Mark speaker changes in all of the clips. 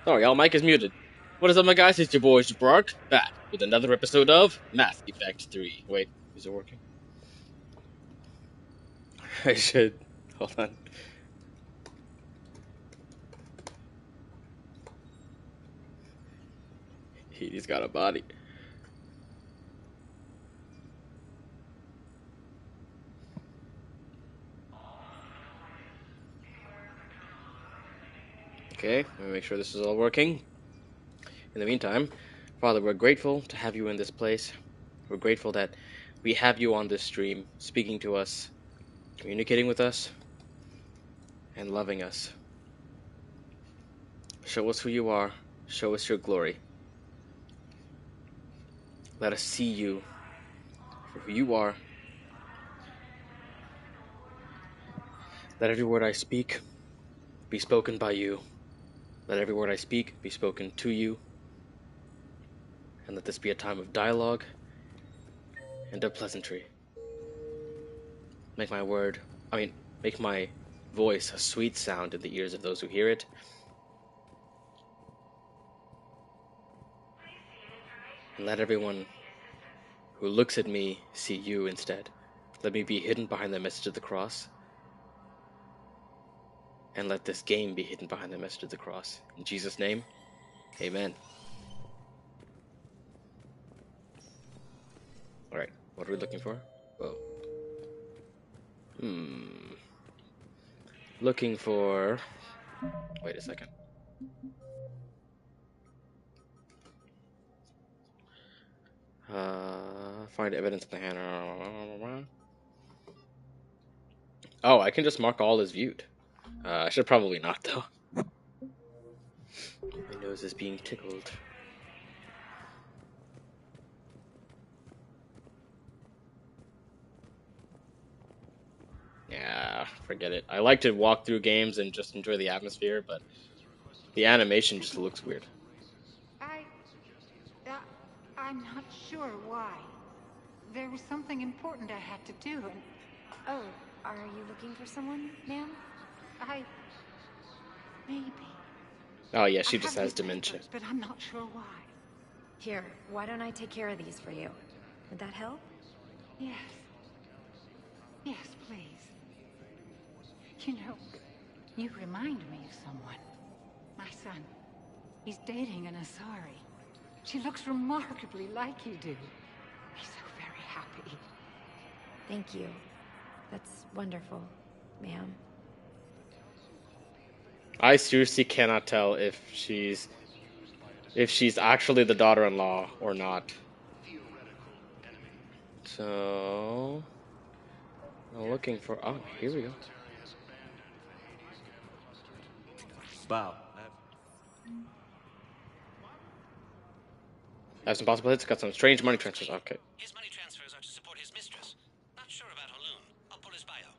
Speaker 1: Sorry, y'all, mic is muted. What is up, my guys? It's your boy Jabbark, back with another episode of Mass Effect 3. Wait, is it working? I should. Hold on. He's got a body. Okay, let me make sure this is all working. In the meantime, Father, we're grateful to have you in this place. We're grateful that we have you on this stream, speaking to us, communicating with us, and loving us. Show us who you are. Show us your glory. Let us see you for who you are. Let every word I speak be spoken by you. Let every word I speak be spoken to you. And let this be a time of dialogue and of pleasantry. Make my voice a sweet sound in the ears of those who hear it. And let everyone who looks at me see you instead. Let me be hidden behind the message of the cross. And let this game be hidden behind the message of the cross. In Jesus' name, amen. Alright, what are we looking for? Whoa. Looking for... Wait a second. Find evidence of the hand. Oh, I can just mark all as viewed. I should probably not, though. My nose is being tickled. Yeah, forget it. I like to walk through games and just enjoy the atmosphere, but the animation just looks weird.
Speaker 2: I'm not sure why. There was something important I had to do, and...
Speaker 3: Oh, are you looking for someone, ma'am?
Speaker 2: Maybe.
Speaker 1: Oh yeah, she just has dementia.
Speaker 2: Papers, but I'm not sure why.
Speaker 3: Here, why don't I take care of these for you? Would that help?
Speaker 2: Yes. Yes, please. You know, you remind me of someone. My son. He's dating an Asari. She looks remarkably like you do. He's so very happy.
Speaker 3: Thank you. That's wonderful, ma'am.
Speaker 1: I seriously cannot tell if she's actually the daughter-in-law or not. So I'm looking for... Oh, here we go.
Speaker 4: Bow.
Speaker 1: I have some possible hits. Got some strange money transfers. Okay.
Speaker 5: His money transfers are to support his mistress. Not sure about O'Loon. I'll pull his bio.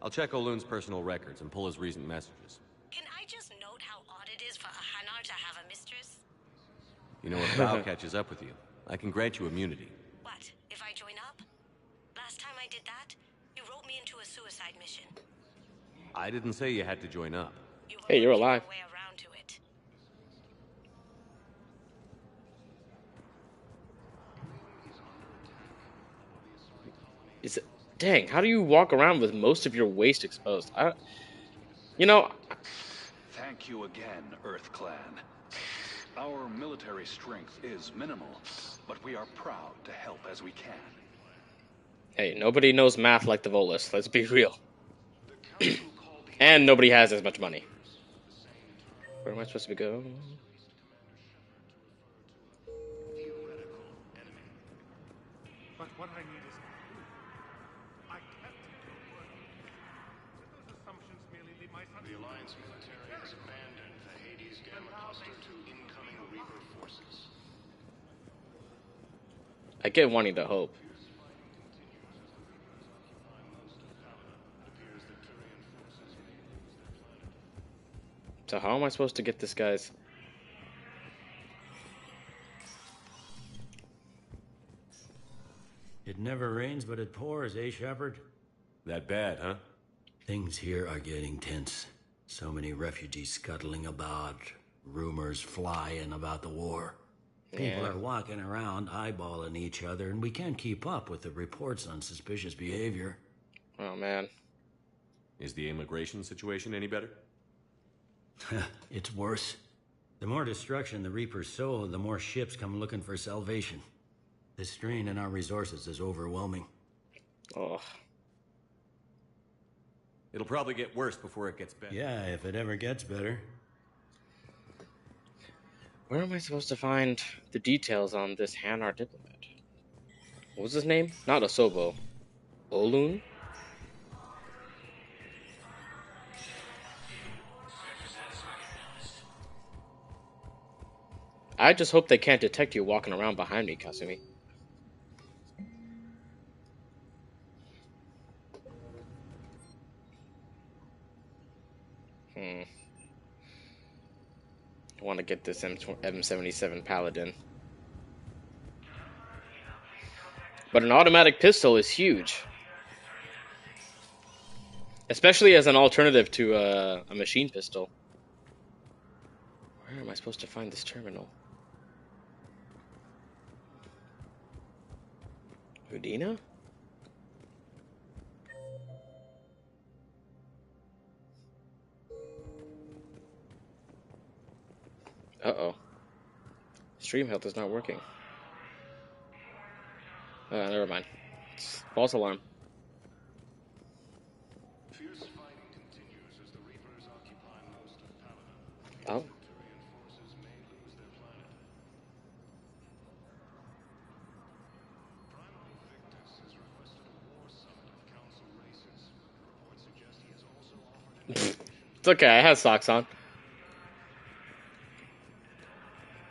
Speaker 4: I'll check O'Loon's personal records and pull his recent messages.
Speaker 6: Can I just note how odd it is for a Hanar to have a mistress?
Speaker 4: You know, if Bow catches up with you, I can grant you immunity.
Speaker 6: What, if I join up? Last time I did that, you wrote me into a suicide mission.
Speaker 4: I didn't say you had to join up.
Speaker 1: Hey, you're alive.
Speaker 6: Way around to it.
Speaker 1: Is it... Dang, how do you walk around with most of your waist exposed? You know...
Speaker 7: Thank you again, Earth Clan. Our military strength is minimal, but we are proud to help as we can.
Speaker 1: Hey, nobody knows math like the Volus, let's be real. And nobody has as much money. Where am I supposed to go?
Speaker 8: But what I need is I can't take your word. Those assumptions merely leave my son.
Speaker 9: The Alliance military has abandoned the Hades Gamma cluster to incoming Reaper forces.
Speaker 1: I get wanting to hope. So how am I supposed to get this guy's...
Speaker 10: It never rains, but it pours, eh, Shepard?
Speaker 4: That bad, huh?
Speaker 10: Things here are getting tense. So many refugees scuttling about. Rumors flying about the war. People
Speaker 1: Yeah.
Speaker 10: are walking around eyeballing each other, and we can't keep up with the reports on suspicious behavior.
Speaker 1: Oh, man.
Speaker 4: Is the immigration situation any better?
Speaker 10: It's worse. The more destruction the Reapers sow, the more ships come looking for salvation. The strain on our resources is overwhelming.
Speaker 1: Oh.
Speaker 4: It'll probably get worse before it gets better.
Speaker 10: Yeah, if it ever gets better.
Speaker 1: Where am I supposed to find the details on this Hanar diplomat? What was his name? Not Asobo. Olun? I just hope they can't detect you walking around behind me, Kasumi. I want to get this M77 Paladin. But an automatic pistol is huge. Especially as an alternative to a machine pistol. Where am I supposed to find this terminal? Udina? Uh-oh. Stream health is not working. Never mind. It's false alarm.
Speaker 9: Fierce fighting continues as the Reapers occupy most of Paladin.
Speaker 1: Oh.
Speaker 9: Turian forces may lose their planet. Primal Victus has requested a war summit of council races. Reports suggest he has also offered an invitation.
Speaker 1: It's okay, I have socks on.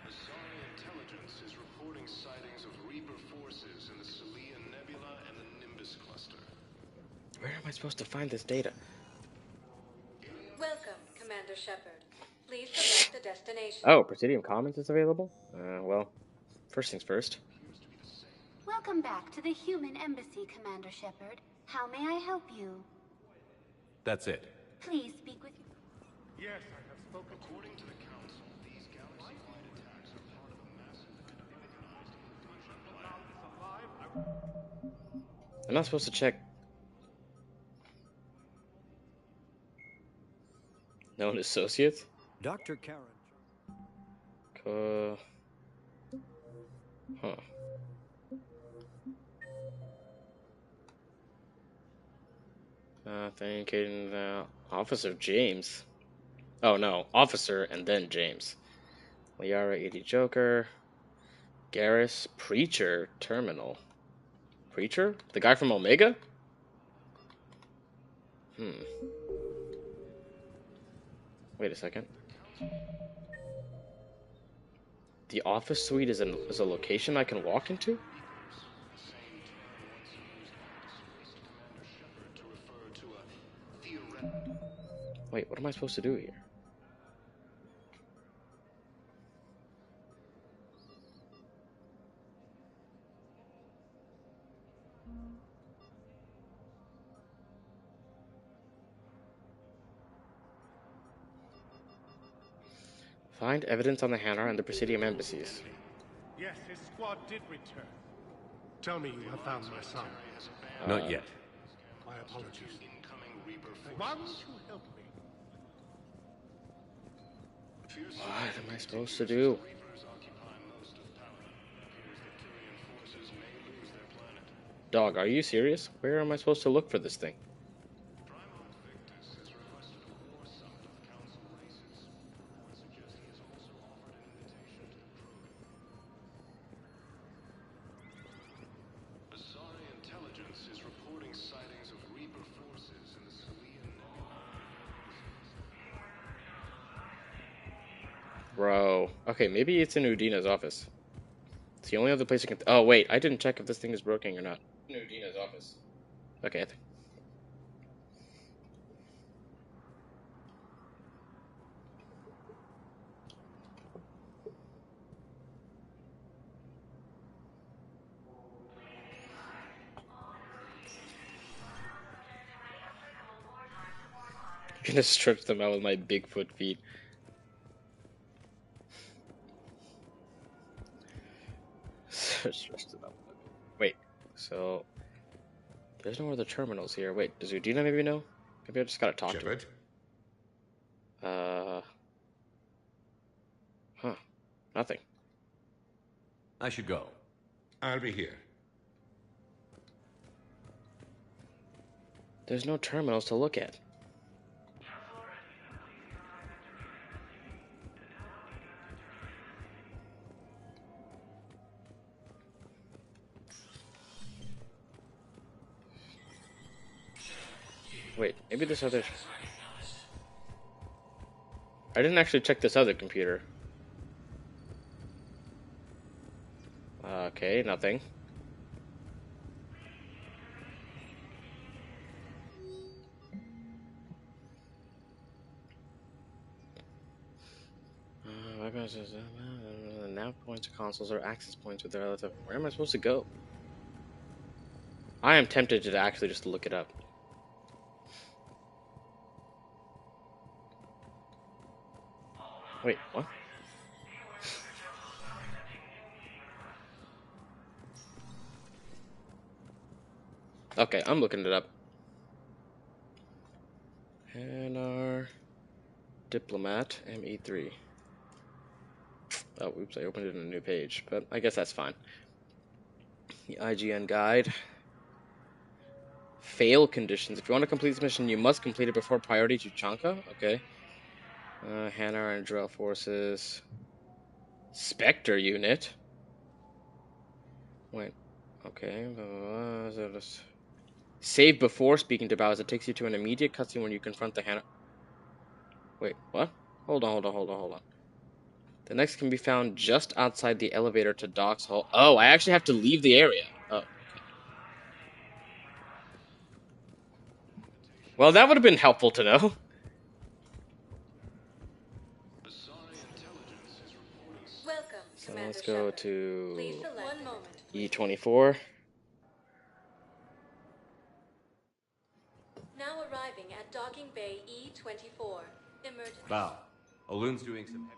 Speaker 9: Asari intelligence is reporting sightings of Reaper forces in the Citadel Nebula and the Nimbus cluster.
Speaker 1: Where am I supposed to find this data?
Speaker 11: Welcome, Commander Shepard. Please select a destination.
Speaker 1: Oh, Presidium Commons is available? Well, first things first.
Speaker 12: Welcome back to the Human Embassy, Commander Shepard. How may I help you?
Speaker 4: That's it.
Speaker 12: Please speak with...
Speaker 8: Yes, I have spoken.
Speaker 9: According to the council, these galaxy-wide attacks are part of a massive organized
Speaker 1: I'm not supposed to check. Known associates?
Speaker 13: Dr. Karen.
Speaker 1: Huh. Authenticating the Officer James. Oh no, Officer and then James. Liara, ED Joker. Garrus, Preacher, Terminal. Preacher? The guy from Omega? Wait a second. The office suite is a location I can walk into? Wait, what am I supposed to do here? Find evidence on the Hanar and the Presidium embassies.
Speaker 8: Yes, his squad did return. Tell me you have found my son.
Speaker 4: Not yet.
Speaker 8: My apologies. Why won't you help me?
Speaker 1: What am I supposed to do? Dog, are you serious? Where am I supposed to look for this thing?
Speaker 9: Asari intelligence is reporting sightings of Reaper forces in the Citadel Nebula.
Speaker 1: Bro. Okay, maybe it's in Udina's office. It's the only other place I can... Oh, wait. I didn't check if this thing is broken or not. In Udina's office. Okay, I'm gonna stretch them out with my Bigfoot feet. Wait, so there's no other terminals here. Wait, does Udina maybe know? Maybe I just gotta talk to her. Nothing.
Speaker 4: I should go.
Speaker 8: I'll be here.
Speaker 1: There's no terminals to look at. Wait, maybe this other... I didn't actually check this other computer. Okay, nothing. Nav points, consoles, or access points with their relative. Where am I supposed to go? I am tempted to actually just look it up. Wait, what? Okay, I'm looking it up. And our diplomat, ME3. Oh, oops, I opened it in a new page, but I guess that's fine. The IGN guide. Fail conditions. If you want to complete this mission, you must complete it before priority to Chanka. Okay. Hanar and Drill Forces. Spectre unit. Wait. Okay. Save before speaking to Bowser. It takes you to an immediate cutscene when you confront the Hanar. Wait, what? Hold on. The next can be found just outside the elevator to Doc's Hall. Oh, I actually have to leave the area. Oh. Well, that would have been helpful to know.
Speaker 11: Welcome,
Speaker 1: So
Speaker 11: Commander
Speaker 1: let's go
Speaker 11: Shepard.
Speaker 1: to
Speaker 11: Please select 1 moment.
Speaker 1: E24.
Speaker 11: Now arriving at Docking Bay E24. Emergency.
Speaker 4: Bow. Oloon's doing some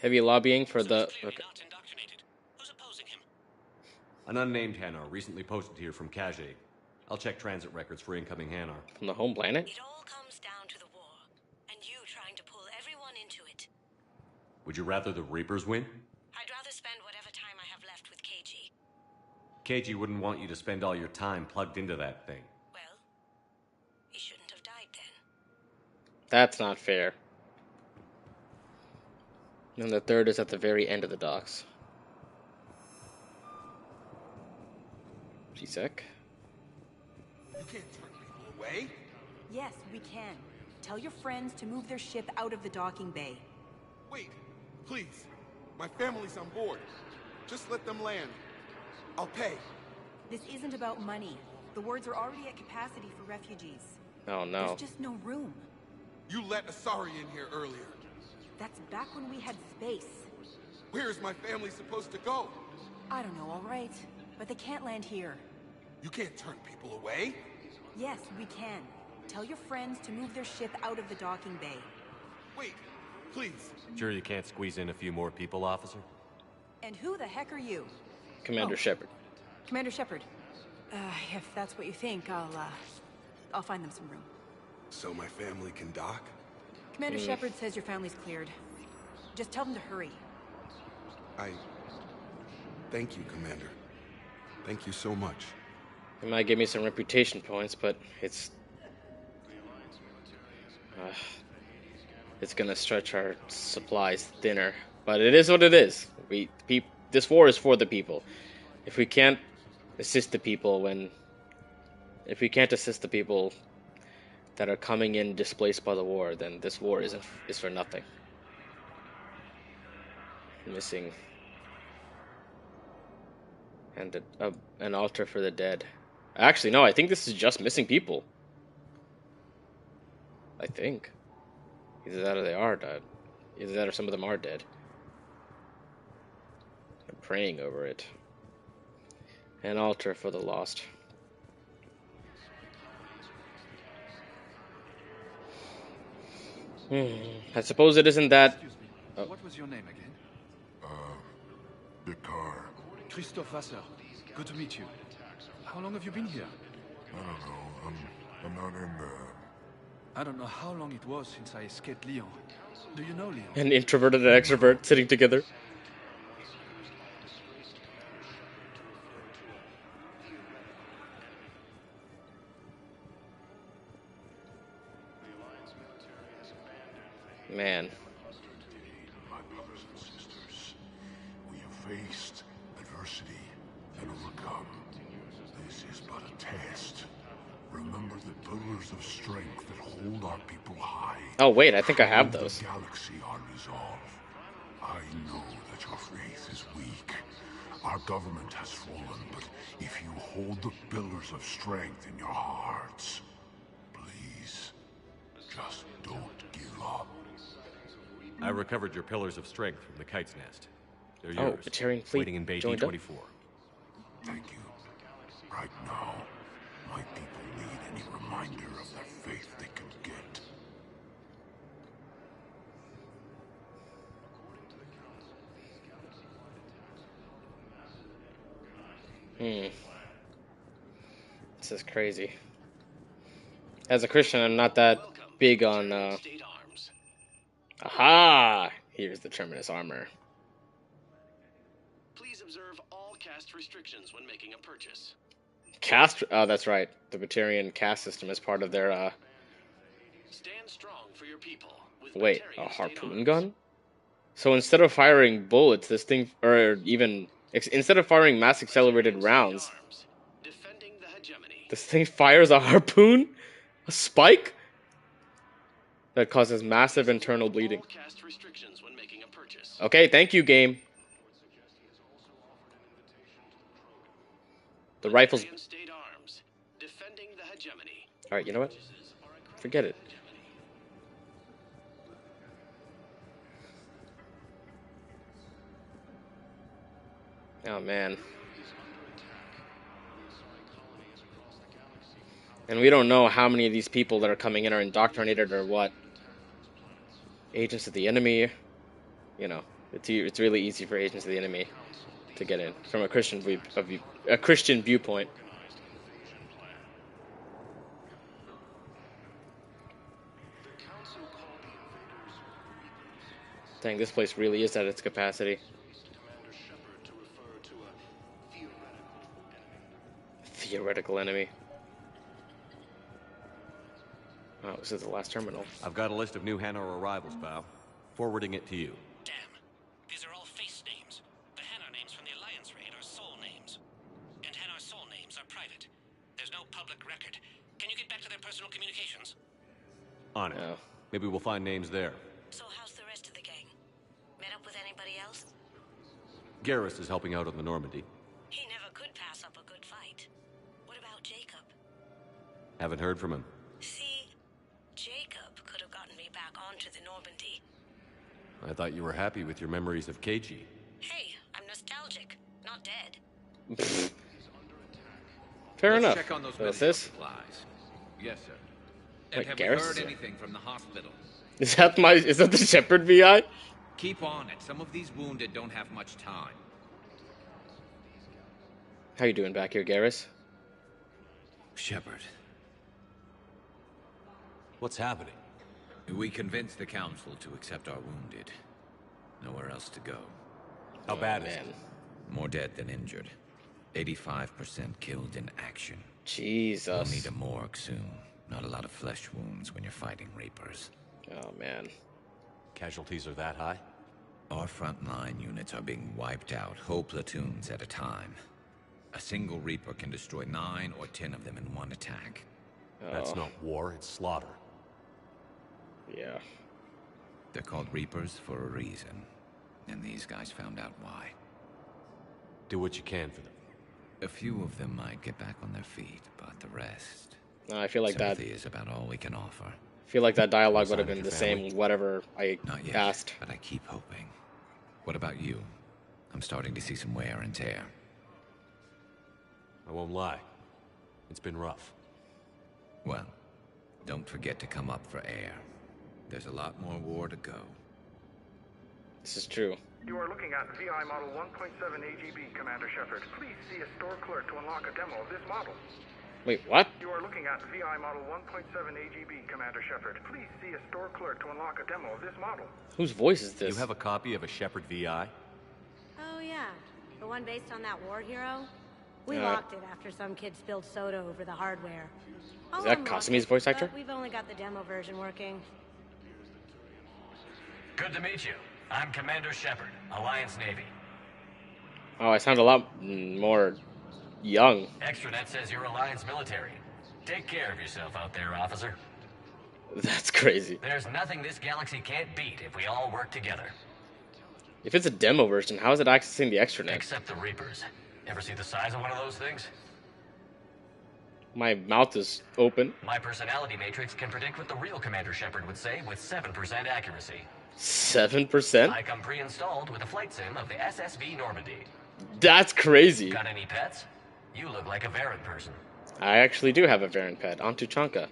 Speaker 1: Heavy lobbying for
Speaker 5: So
Speaker 1: the...
Speaker 5: he's clearly
Speaker 1: Okay.
Speaker 5: not indoctrinated. Who's opposing him?
Speaker 4: An unnamed Hanar recently posted here from Kajay. I'll check transit records for incoming Hanar.
Speaker 1: From the home planet?
Speaker 6: It all comes down to the war, and you trying to pull everyone into it.
Speaker 4: Would you rather the Reapers win?
Speaker 6: I'd rather spend whatever time I have left with KG.
Speaker 4: KG wouldn't want you to spend all your time plugged into that thing.
Speaker 6: Well, he shouldn't have died then.
Speaker 1: That's not fair. And the third is at the very end of the docks. G-Sec.
Speaker 8: You can't turn people away.
Speaker 13: Yes, we can. Tell your friends to move their ship out of the docking bay.
Speaker 8: Wait, please. My family's on board. Just let them land. I'll pay.
Speaker 13: This isn't about money. The wards are already at capacity for refugees.
Speaker 1: Oh no.
Speaker 13: There's just no room.
Speaker 8: You let Asari in here earlier.
Speaker 13: That's back when we had space.
Speaker 8: Where is my family supposed to go?
Speaker 13: I don't know, all right. But they can't land here.
Speaker 8: You can't turn people away.
Speaker 13: Yes, we can. Tell your friends to move their ship out of the docking bay.
Speaker 8: Wait, please.
Speaker 4: Sure you can't squeeze in a few more people, officer?
Speaker 13: And who the heck are you?
Speaker 1: Commander Shepard.
Speaker 13: Commander Shepard. If that's what you think, I'll find them some room.
Speaker 8: So my family can dock?
Speaker 13: Commander Shepard says your family's cleared. Just tell them to hurry.
Speaker 8: Thank you, Commander. Thank you so much.
Speaker 1: It might give me some reputation points, but it's gonna stretch our supplies thinner. But it is what it is. This war is for the people. If we can't assist the people that are coming in displaced by the war, then this war is for nothing. Missing. And an altar for the dead. Actually, no, I think this is just missing people. I think. Either that or they are dead. Either that or some of them are dead. I'm praying over it. An altar for the lost. I suppose it isn't that...
Speaker 7: Excuse me. What was your name again?
Speaker 14: Bakar
Speaker 7: Christophe Wasser. Good to meet you. How long have you been here?
Speaker 14: I don't know. I'm not in there.
Speaker 7: I don't know how long it was since I escaped Lyon. Do you know Lyon?
Speaker 1: An introverted and extrovert sitting together. Man.
Speaker 14: My brothers and sisters, we have faced adversity and overcome. This is but a test. Remember the pillars of strength that hold our people high.
Speaker 1: Oh wait, I think I have those.
Speaker 14: The galaxy our resolve. I know that your faith is weak. Our government has fallen, but if you hold the pillars of strength in your hearts, please, just don't give up.
Speaker 4: I recovered your pillars of strength from the Kite's Nest. They're
Speaker 1: Oh,
Speaker 4: yours.
Speaker 1: Batarian fleet
Speaker 4: Waiting in Bay
Speaker 1: joined up.
Speaker 4: D24.
Speaker 14: Thank you. Right now, my people need any reminder of the faith they can get.
Speaker 1: This is crazy. As a Christian, I'm not that big on, Aha! Here's the Terminus armor.
Speaker 5: Please observe all caste restrictions when making a purchase.
Speaker 1: Cast? Oh, that's right. The Batarian cast system is part of their,
Speaker 5: Stand strong for your people. With
Speaker 1: Wait,
Speaker 5: Batarian
Speaker 1: a
Speaker 5: State
Speaker 1: harpoon
Speaker 5: Arms.
Speaker 1: gun? So instead of firing bullets, this thing, or even, instead of firing mass accelerated rounds,
Speaker 5: Defending the hegemony.
Speaker 1: this thing fires a harpoon? A spike? That causes massive internal bleeding.
Speaker 5: All caste restrictions when making a purchase.
Speaker 1: Okay, thank you, game. The rifles.
Speaker 5: Batarian State Arms. Defending the hegemony.
Speaker 1: Alright, you know what? Forget it. Oh, man. And we don't know how many of these people that are coming in are indoctrinated or what. Agents of the enemy. You know, it's really easy for agents of the enemy to get in from a Christian viewpoint. Dang, this place really is at its capacity. Theoretical enemy. Oh, this is the last terminal.
Speaker 4: I've got a list of new Hanar arrivals, pal. Forwarding it to you.
Speaker 5: Damn. These are all face names. The Hanar names from the Alliance raid are soul names. And Hanar soul names are private. There's no public record. Can you get back to their personal communications?
Speaker 4: On it.
Speaker 1: Oh.
Speaker 4: Maybe we'll find names there.
Speaker 6: So how's the rest of the gang? Met up with anybody else?
Speaker 4: Garrus is helping out on the Normandy.
Speaker 6: He never could pass up a good fight. What about Jacob?
Speaker 4: Haven't heard from him.
Speaker 6: See, Jacob could have gotten me back onto the Normandy.
Speaker 4: I thought you were happy with your memories of KG.
Speaker 6: Hey, I'm nostalgic, not dead.
Speaker 1: Fair
Speaker 15: Let's
Speaker 1: enough.
Speaker 15: check on those
Speaker 1: So what's
Speaker 15: medical
Speaker 1: this?
Speaker 15: supplies. Yes, sir. And
Speaker 1: Wait,
Speaker 15: have we
Speaker 1: Garrus
Speaker 15: heard
Speaker 1: is here.
Speaker 15: anything from the hospital?
Speaker 1: Is that the Shepherd VI?
Speaker 15: Keep on it. Some of these wounded don't have much time.
Speaker 1: How you doing back here, Garrus?
Speaker 15: Shepard,
Speaker 4: What's happening?
Speaker 15: we convinced the council to accept our wounded. Nowhere else to go.
Speaker 4: How bad is it?
Speaker 15: More dead than injured. 85% killed in action.
Speaker 1: Jesus.
Speaker 15: We'll need a morgue soon. Not a lot of flesh wounds when you're fighting Reapers.
Speaker 1: Oh, man.
Speaker 4: Casualties are that high?
Speaker 15: Our frontline units are being wiped out, whole platoons at a time. A single Reaper can destroy 9 or 10 of them in one attack.
Speaker 4: That's not war, it's slaughter.
Speaker 1: Yeah.
Speaker 15: They're called Reapers for a reason. And these guys found out why.
Speaker 4: Do what you can for them.
Speaker 15: A few of them might get back on their feet, but the rest...
Speaker 1: No, I feel like that.
Speaker 15: Sympathy is about all we can offer.
Speaker 1: I feel like that dialogue would have
Speaker 4: Sign of
Speaker 1: been
Speaker 4: your
Speaker 1: the
Speaker 4: family?
Speaker 1: same, whatever I
Speaker 15: Not yet,
Speaker 1: asked.
Speaker 15: but I keep hoping. What about you? I'm starting to see some wear and tear.
Speaker 4: I won't lie. It's been rough.
Speaker 15: Well, don't forget to come up for air. There's a lot more war to go.
Speaker 1: This is true.
Speaker 8: You are looking at VI Model 1.7 AGB, Commander Shepard. Please see a store clerk to unlock a demo of this model.
Speaker 1: Wait, what?
Speaker 8: You are looking at VI Model 1.7 AGB, Commander Shepard. Please see a store clerk to unlock a demo of this model.
Speaker 1: Whose voice is this?
Speaker 4: You have a copy of a Shepard VI?
Speaker 6: Oh, yeah. The one based on that war hero? We locked it after some kid spilled soda over the hardware.
Speaker 1: Is that Kasumi's voice actor?
Speaker 6: We've only got the demo version working.
Speaker 16: Good to meet you. I'm Commander Shepard, Alliance Navy.
Speaker 1: Oh, I sound a lot more young.
Speaker 16: Extranet says you're Alliance military. Take care of yourself out there, officer.
Speaker 1: That's crazy.
Speaker 16: There's nothing this galaxy can't beat if we all work together.
Speaker 1: If it's a demo version, how is it accessing the extranet?
Speaker 16: Except the Reapers. Ever see the size of one of those things?
Speaker 1: My mouth is open.
Speaker 16: My personality matrix can predict what the real Commander Shepard would say with 7% accuracy.
Speaker 1: 7%?
Speaker 16: I come pre-installed with a flight sim of the SSV Normandy.
Speaker 1: That's crazy.
Speaker 16: Got any pets? You look like a Varant person.
Speaker 1: I actually do have a Varant pet, Antuchanka.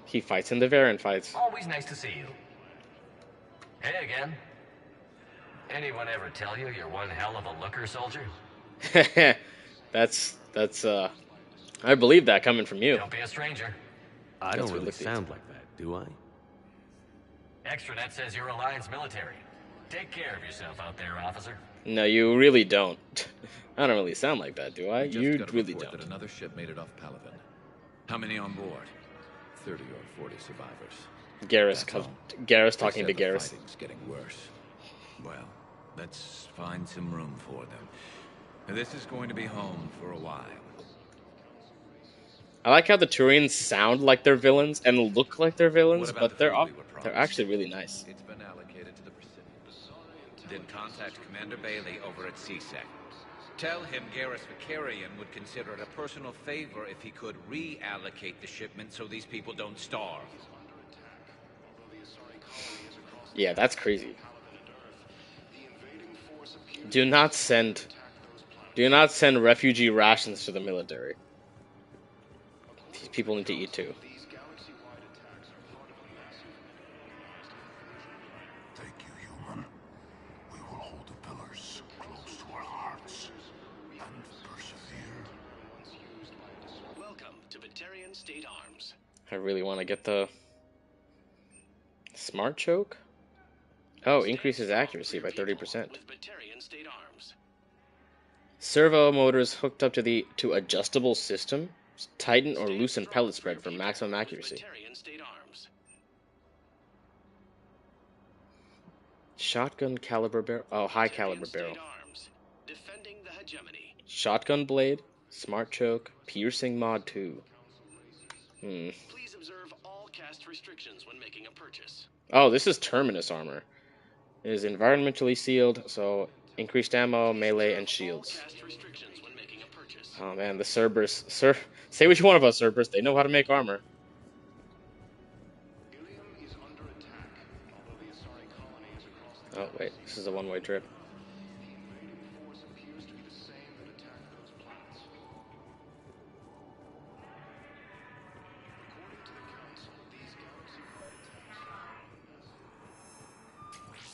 Speaker 1: He fights in the Varant fights.
Speaker 16: Always nice to see you. Hey again. Anyone ever tell you you're one hell of a looker, soldier?
Speaker 1: that's I believe that coming from you.
Speaker 16: Don't be a stranger.
Speaker 4: I don't really sound like that, do I?
Speaker 16: Extranet says you're Alliance military. Take care of yourself out there, officer.
Speaker 1: No, you really don't. I don't really sound like that, do I? You really don't.
Speaker 17: That another ship made it off Palaven. How many on board? 30 or 40 survivors.
Speaker 1: Garrus talking to Garrus.
Speaker 17: Fighting's getting worse.
Speaker 15: Well, let's find some room for them. This is going to be home for a while.
Speaker 1: I like how the Turians sound like they're villains and look like they're villains, but they're actually really nice.
Speaker 17: It's been allocated to the Presidium.
Speaker 15: Then contact Commander Bailey over at CSEC. Tell him Garrus Vicarian would consider it a personal favor if he could reallocate the shipment so these people don't starve.
Speaker 1: Yeah, that's crazy. Do not send refugee rations to the military. These people need to eat too.
Speaker 14: Thank you, human. We will hold the pillars close to our hearts and persevere.
Speaker 9: Welcome to Batarian State Arms.
Speaker 1: I really want to get the smart choke. Oh, increases accuracy by 30%. Servo motors hooked up to adjustable system. Tighten or loosen pellet spread for maximum accuracy. Shotgun caliber barrel. Oh, high caliber barrel. Shotgun blade, smart choke, piercing mod 2.
Speaker 9: Please observe all cast restrictions when making a purchase.
Speaker 1: Oh, this is Terminus armor. It is environmentally sealed, so increased ammo, melee, and shields. Oh man, the Cerberus. Say what you want about Cerberus, they know how to make armor. Oh wait, this is a one-way trip.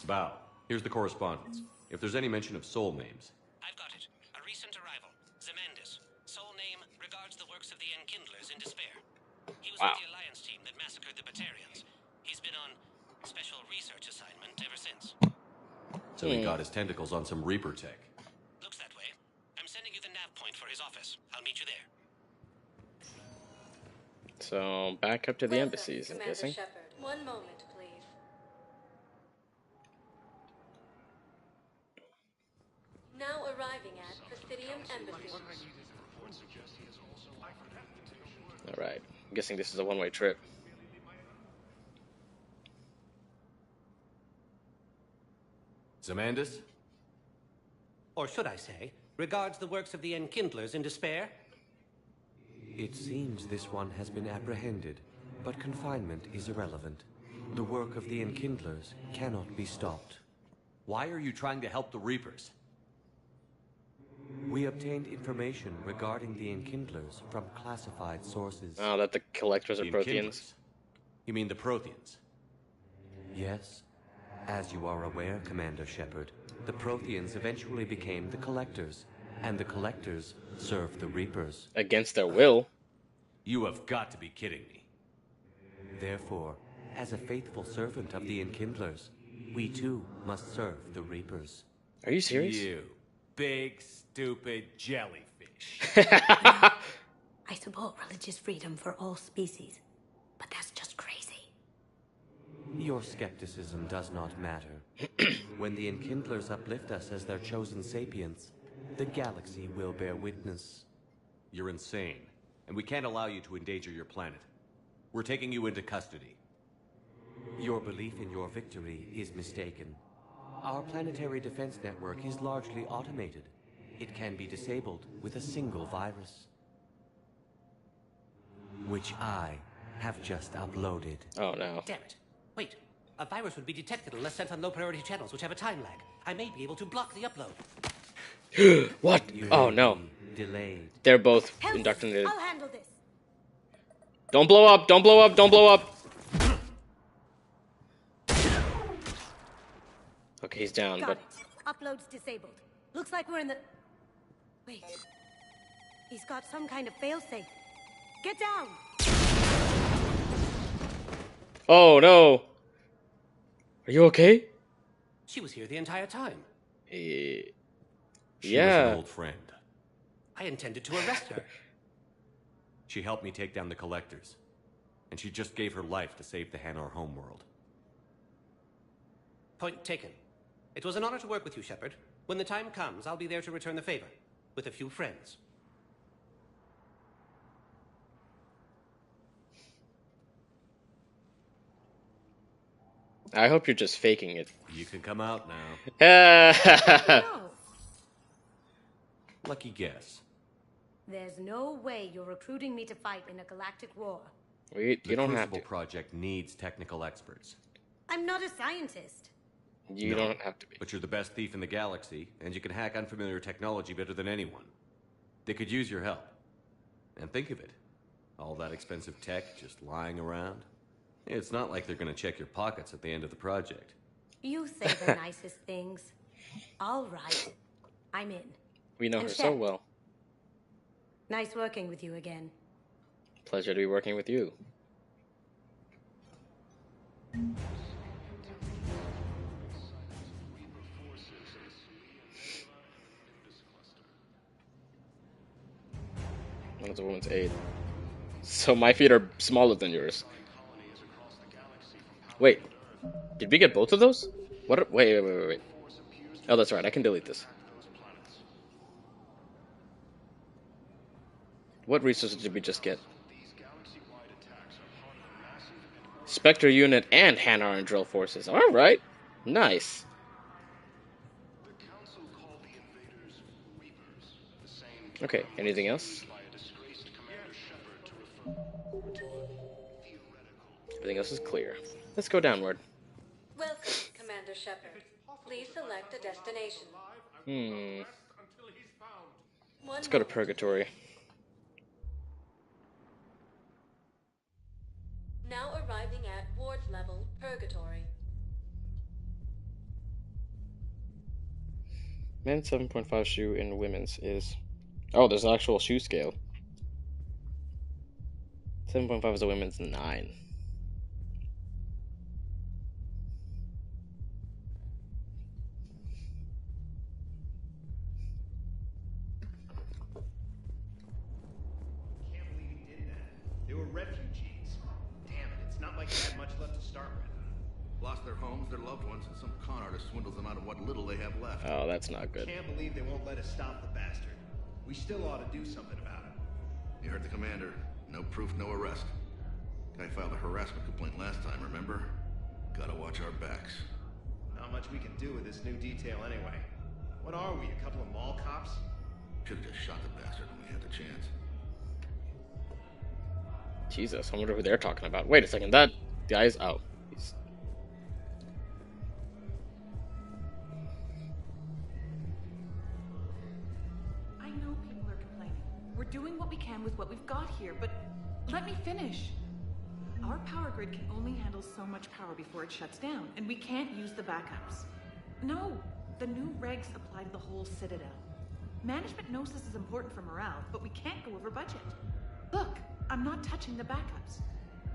Speaker 4: Bow, here's the correspondence. If there's any mention of soul names.
Speaker 5: I've got it. A recent arrival. Zemandis. Soul name regards the works of the Enkindlers in despair. He was with the Alliance team that massacred the Batarians. He's been on special research assignment ever since.
Speaker 4: So he got his tentacles on some Reaper tech.
Speaker 5: Looks that way. I'm sending you the nav point for his office. I'll meet you there.
Speaker 1: So, back up to the embassies, I'm guessing.
Speaker 11: Shepard. One moment, please. Now arriving at Presidium Embassy.
Speaker 1: Alright, I'm guessing this is a one-way trip.
Speaker 4: Zemandis?
Speaker 18: Or should I say, regards the works of the Enkindlers in despair?
Speaker 19: It seems this one has been apprehended, but confinement is irrelevant. The work of the Enkindlers cannot be stopped.
Speaker 4: Why are you trying to help the Reapers?
Speaker 19: We obtained information regarding the Enkindlers from classified sources.
Speaker 1: Oh, that the collectors are Protheans?
Speaker 4: You mean the Protheans?
Speaker 19: Yes. As you are aware, Commander Shepard, the Protheans eventually became the Collectors, and the Collectors served the Reapers.
Speaker 1: Against their will?
Speaker 4: You have got to be kidding me.
Speaker 19: Therefore, as a faithful servant of the Enkindlers, we too must serve the Reapers.
Speaker 1: Are you serious?
Speaker 4: You big, stupid jellyfish.
Speaker 6: I support religious freedom for all species, but that's just crazy.
Speaker 19: Your skepticism does not matter. When the Enkindlers uplift us as their chosen sapients, the galaxy will bear witness.
Speaker 4: You're insane, and we can't allow you to endanger your planet. We're taking you into custody.
Speaker 19: Your belief in your victory is mistaken. Our planetary defense network is largely automated. It can be disabled with a single virus, which I have just uploaded.
Speaker 1: Oh no.
Speaker 18: Damn it. Wait. A virus would be detected unless sent on low-priority channels, which have a time lag. I may be able to block the upload.
Speaker 1: What? Oh no.
Speaker 19: Delayed.
Speaker 1: They're both indoctrinated.
Speaker 6: I'll handle this.
Speaker 1: Don't blow up! Don't blow up! Don't blow up! Okay, he's down,
Speaker 6: Got
Speaker 1: but...
Speaker 6: it. Upload's disabled. Looks like we're in the... Wait. He's got some kind of failsafe. Get down!
Speaker 1: Oh no! Are you okay?
Speaker 18: She was here the entire time.
Speaker 4: She
Speaker 1: yeah.
Speaker 4: was an old friend.
Speaker 18: I intended to arrest her.
Speaker 4: She helped me take down the Collectors, and she just gave her life to save the Hanar homeworld.
Speaker 18: Point taken. It was an honor to work with you, Shepard. When the time comes, I'll be there to return the favor, with a few friends.
Speaker 1: I hope you're just faking it.
Speaker 4: You can come out now.
Speaker 6: No.
Speaker 4: Lucky guess.
Speaker 6: There's no way you're recruiting me to fight in a galactic war.
Speaker 1: You don't have to.
Speaker 4: The Crucible Project needs technical experts.
Speaker 6: I'm not a scientist.
Speaker 1: You don't have to be.
Speaker 4: But you're the best thief in the galaxy, and you can hack unfamiliar technology better than anyone. They could use your help. And think of it. All that expensive tech just lying around. It's not like they're gonna check your pockets at the end of the project.
Speaker 6: You say the nicest things. All right. I'm in.
Speaker 1: We know
Speaker 6: And
Speaker 1: her so
Speaker 6: Shep,
Speaker 1: well.
Speaker 6: Nice working with you again.
Speaker 1: Pleasure to be working with you. That's a woman's aid. So my feet are smaller than yours. Wait, did we get both of those? What? Wait. Oh, that's right. I can delete this. What resources did we just get? Spectre unit and Hanar and drill forces. All right, nice. Okay, anything else? Everything else is clear. Let's go downward.
Speaker 11: Welcome, Commander Shepard. Please select a destination.
Speaker 1: Let's go to Purgatory.
Speaker 11: Now arriving at ward level Purgatory.
Speaker 1: Men's 7.5 shoe and women's is... Oh, there's an actual shoe scale. 7.5 is a women's 9.
Speaker 20: Can't believe he did that. They were refugees. Damn it, it's not like they had much left to start with.
Speaker 21: Lost their homes, their loved ones, and some con artist swindles them out of what little they have left.
Speaker 1: Oh, that's not good.
Speaker 20: Can't believe they won't let us stop the bastard. We still ought to do something about it.
Speaker 21: You heard the commander. No proof, no arrest. Guy filed a harassment complaint last time, remember? Gotta watch our backs.
Speaker 20: Not much we can do with this new detail anyway. What are we, a couple of mall cops?
Speaker 21: Should've just shot the bastard when we had the chance.
Speaker 1: Jesus, I wonder who they're talking about. Wait a second, that guy's... Oh. He's...
Speaker 13: I know people are complaining. We're doing what we can with what we've got here, but let me finish. A
Speaker 2: our power grid can only handle so much power before it shuts down, and we can't use the backups. No, the new regs apply to the whole Citadel. Management knows this is important for morale, but we can't go over budget. Look, I'm not touching the backups.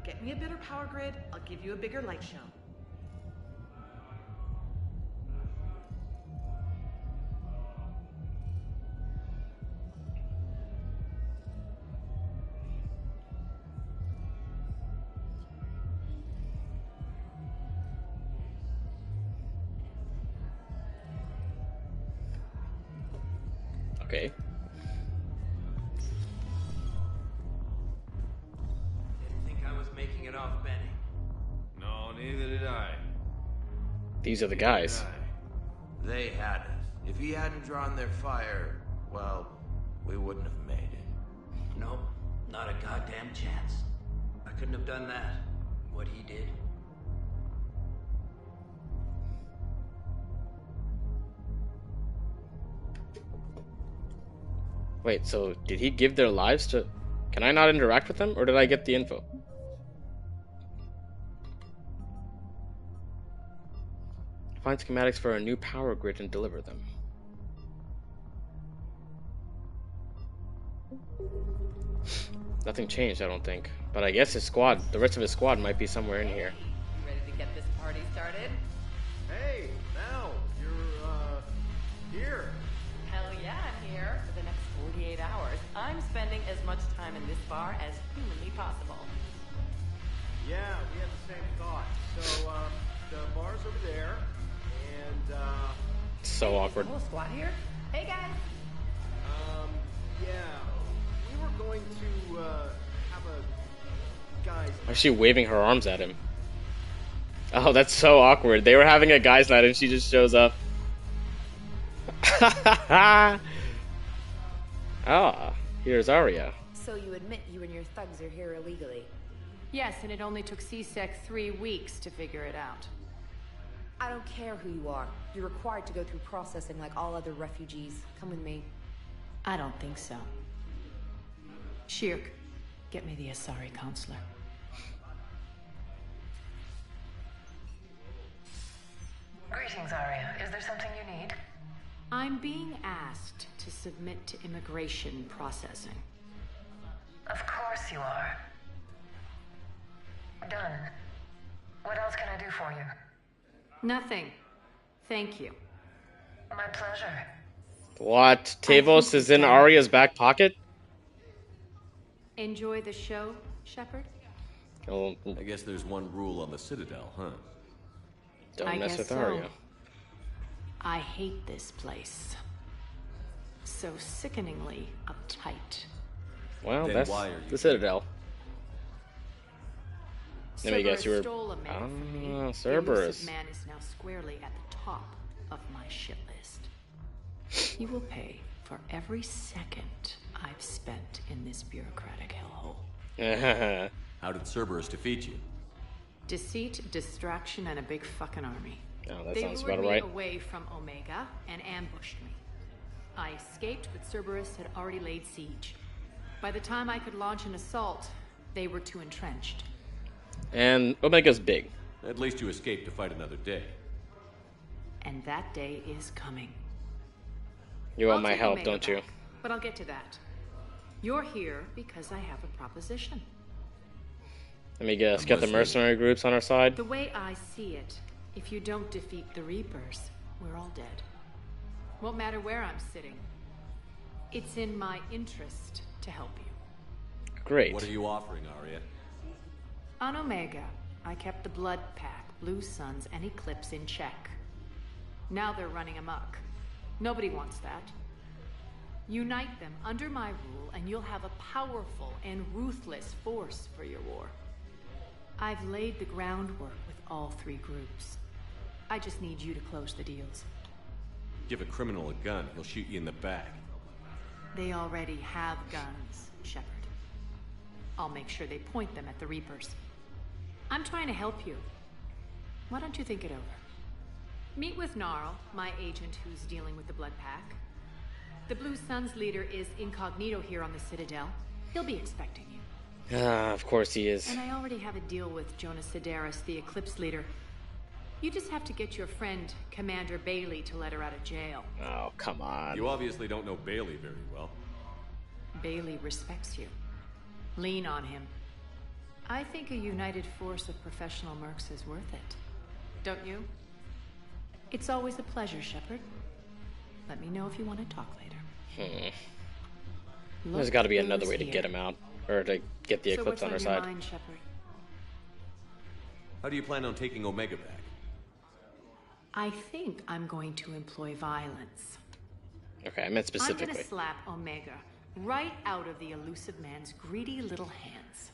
Speaker 2: Get me a better power grid, I'll give you a bigger light show.
Speaker 1: Okay.
Speaker 22: Didn't think I was making it off Benny.
Speaker 23: No, neither did I.
Speaker 1: These are the guys.
Speaker 23: They had us. If he hadn't drawn their fire, well, we wouldn't have made it.
Speaker 22: Nope, not a goddamn chance. I couldn't have done that. What he did.
Speaker 1: Wait, so did he give their lives to... Can I not interact with them, or did I get the info? Find schematics for a new power grid and deliver them. Nothing changed, I don't think. But I guess his squad, the rest of his squad might be somewhere in here.
Speaker 24: You ready to get this party started?
Speaker 20: Hey, now, you're, here.
Speaker 24: Hell yeah, I'm here. For the next 48 hours, I'm spending as much time in this bar as humanly possible.
Speaker 20: Yeah, we had the same thought. So, the bar's over there, and,
Speaker 1: So awkward.
Speaker 24: The whole squad here? Hey, guys.
Speaker 20: Yeah, we were going to, have a guys...
Speaker 1: Why is she waving her arms at him? Oh, that's so awkward. They were having a guys' night and she just shows up. Ah, here's Arya.
Speaker 3: So you admit you and your thugs are here illegally?
Speaker 13: Yes, and it only took CSEC 3 weeks to figure it out.
Speaker 3: I don't care who you are. You're required to go through processing like all other refugees. Come with me.
Speaker 13: I don't think so. Shirk, get me the Asari counselor.
Speaker 24: Greetings, Arya. Is there something you need?
Speaker 13: I'm being asked to submit to immigration processing.
Speaker 24: Of course you are. Done. What else can I do for you?
Speaker 13: Nothing. Thank you.
Speaker 24: My pleasure.
Speaker 1: What? Tavos is in Arya's back pocket?
Speaker 13: Enjoy the show, Shepard?
Speaker 1: Oh,
Speaker 4: I guess there's one rule on the Citadel, huh?
Speaker 1: Don't mess with
Speaker 13: so.
Speaker 1: Arya.
Speaker 13: I hate this place. So sickeningly uptight.
Speaker 1: Well,
Speaker 4: Then
Speaker 1: that's
Speaker 4: why are you
Speaker 1: the Citadel. Let me guess, you were...
Speaker 13: Stole a man from me.
Speaker 1: Ah,
Speaker 13: The
Speaker 1: Cerberus.
Speaker 13: elusive man is now squarely at the top of my shit list. He will pay for every second I've spent in this bureaucratic hellhole.
Speaker 4: How did Cerberus defeat you?
Speaker 13: Deceit, distraction, and a big fucking army.
Speaker 1: Oh, that
Speaker 13: They
Speaker 1: sounds
Speaker 13: lured
Speaker 1: about
Speaker 13: me
Speaker 1: right.
Speaker 13: away from Omega and ambushed me. I escaped, but Cerberus had already laid siege. By the time I could launch an assault, they were too entrenched.
Speaker 1: And Omega's big.
Speaker 4: At least you escaped to fight another day.
Speaker 13: And that day is coming.
Speaker 1: You want
Speaker 13: I'll
Speaker 1: my
Speaker 13: take
Speaker 1: help,
Speaker 13: Omega
Speaker 1: don't you?
Speaker 13: back, but I'll get to that. You're here because I have a proposition.
Speaker 1: Let me guess, get the mercenary groups on our side?
Speaker 13: The way I see it, if you don't defeat the Reapers, we're all dead. Won't matter where I'm sitting. It's in my interest to help you.
Speaker 1: Great.
Speaker 4: What are you offering, Arya?
Speaker 13: On Omega, I kept the Blood Pack, Blue Suns, and Eclipse in check. Now they're running amok. Nobody wants that. Unite them under my rule, and you'll have a powerful and ruthless force for your war. I've laid the groundwork with all 3 groups. I just need you to close the deals.
Speaker 4: Give a criminal a gun, he'll shoot you in the back.
Speaker 13: They already have guns, Shepard. I'll make sure they point them at the Reapers. I'm trying to help you. Why don't you think it over? Meet with Gnarl, my agent who's dealing with the Blood Pack. The Blue Suns leader is incognito here on the Citadel. He'll be expecting you.
Speaker 1: Of course he is.
Speaker 13: And I already have a deal with Jonas Sedaris, the Eclipse leader. You just have to get your friend, Commander Bailey, to let her out of jail.
Speaker 1: Oh, come on.
Speaker 4: You obviously don't know Bailey very well.
Speaker 13: Bailey respects you. Lean on him. I think a united force of professional mercs is worth it. Don't you? It's always a pleasure, Shepard. Let me know if you want to talk later.
Speaker 1: There's got to be another way to get him out. Or to get the
Speaker 13: So
Speaker 1: Eclipse
Speaker 13: what's
Speaker 1: on her
Speaker 13: your
Speaker 1: side.
Speaker 13: mind, Shepard?
Speaker 4: How do you plan on taking Omega back?
Speaker 13: I think I'm going to employ violence.
Speaker 1: Okay, I meant
Speaker 13: I'm
Speaker 1: specifically.
Speaker 13: gonna slap Omega right out of the elusive man's greedy little hands.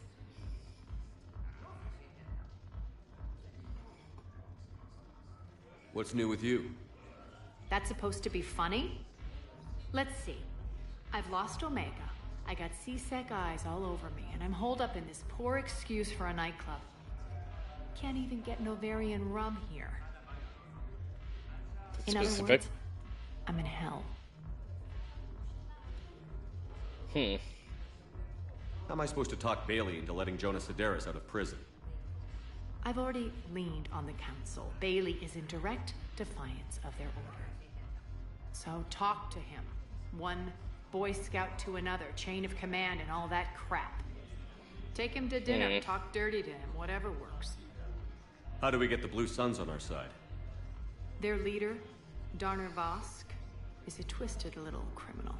Speaker 4: What's new with you?
Speaker 13: That's supposed to be funny? Let's see. I've lost Omega. I got C-Sec eyes all over me, and I'm holed up in this poor excuse for a nightclub. Can't even get Novarian rum here. In other
Speaker 1: Specific.
Speaker 13: words, I'm in hell.
Speaker 4: How am I supposed to talk Bailey into letting Jonas Sedaris out of prison?
Speaker 13: I've already leaned on the council. Bailey is in direct defiance of their order. So talk to him. One Boy Scout to another, chain of command and all that crap. Take him to dinner, talk dirty to him, whatever works.
Speaker 4: How do we get the Blue Suns on our side?
Speaker 13: Their leader, Darner Vosk, is a twisted little criminal.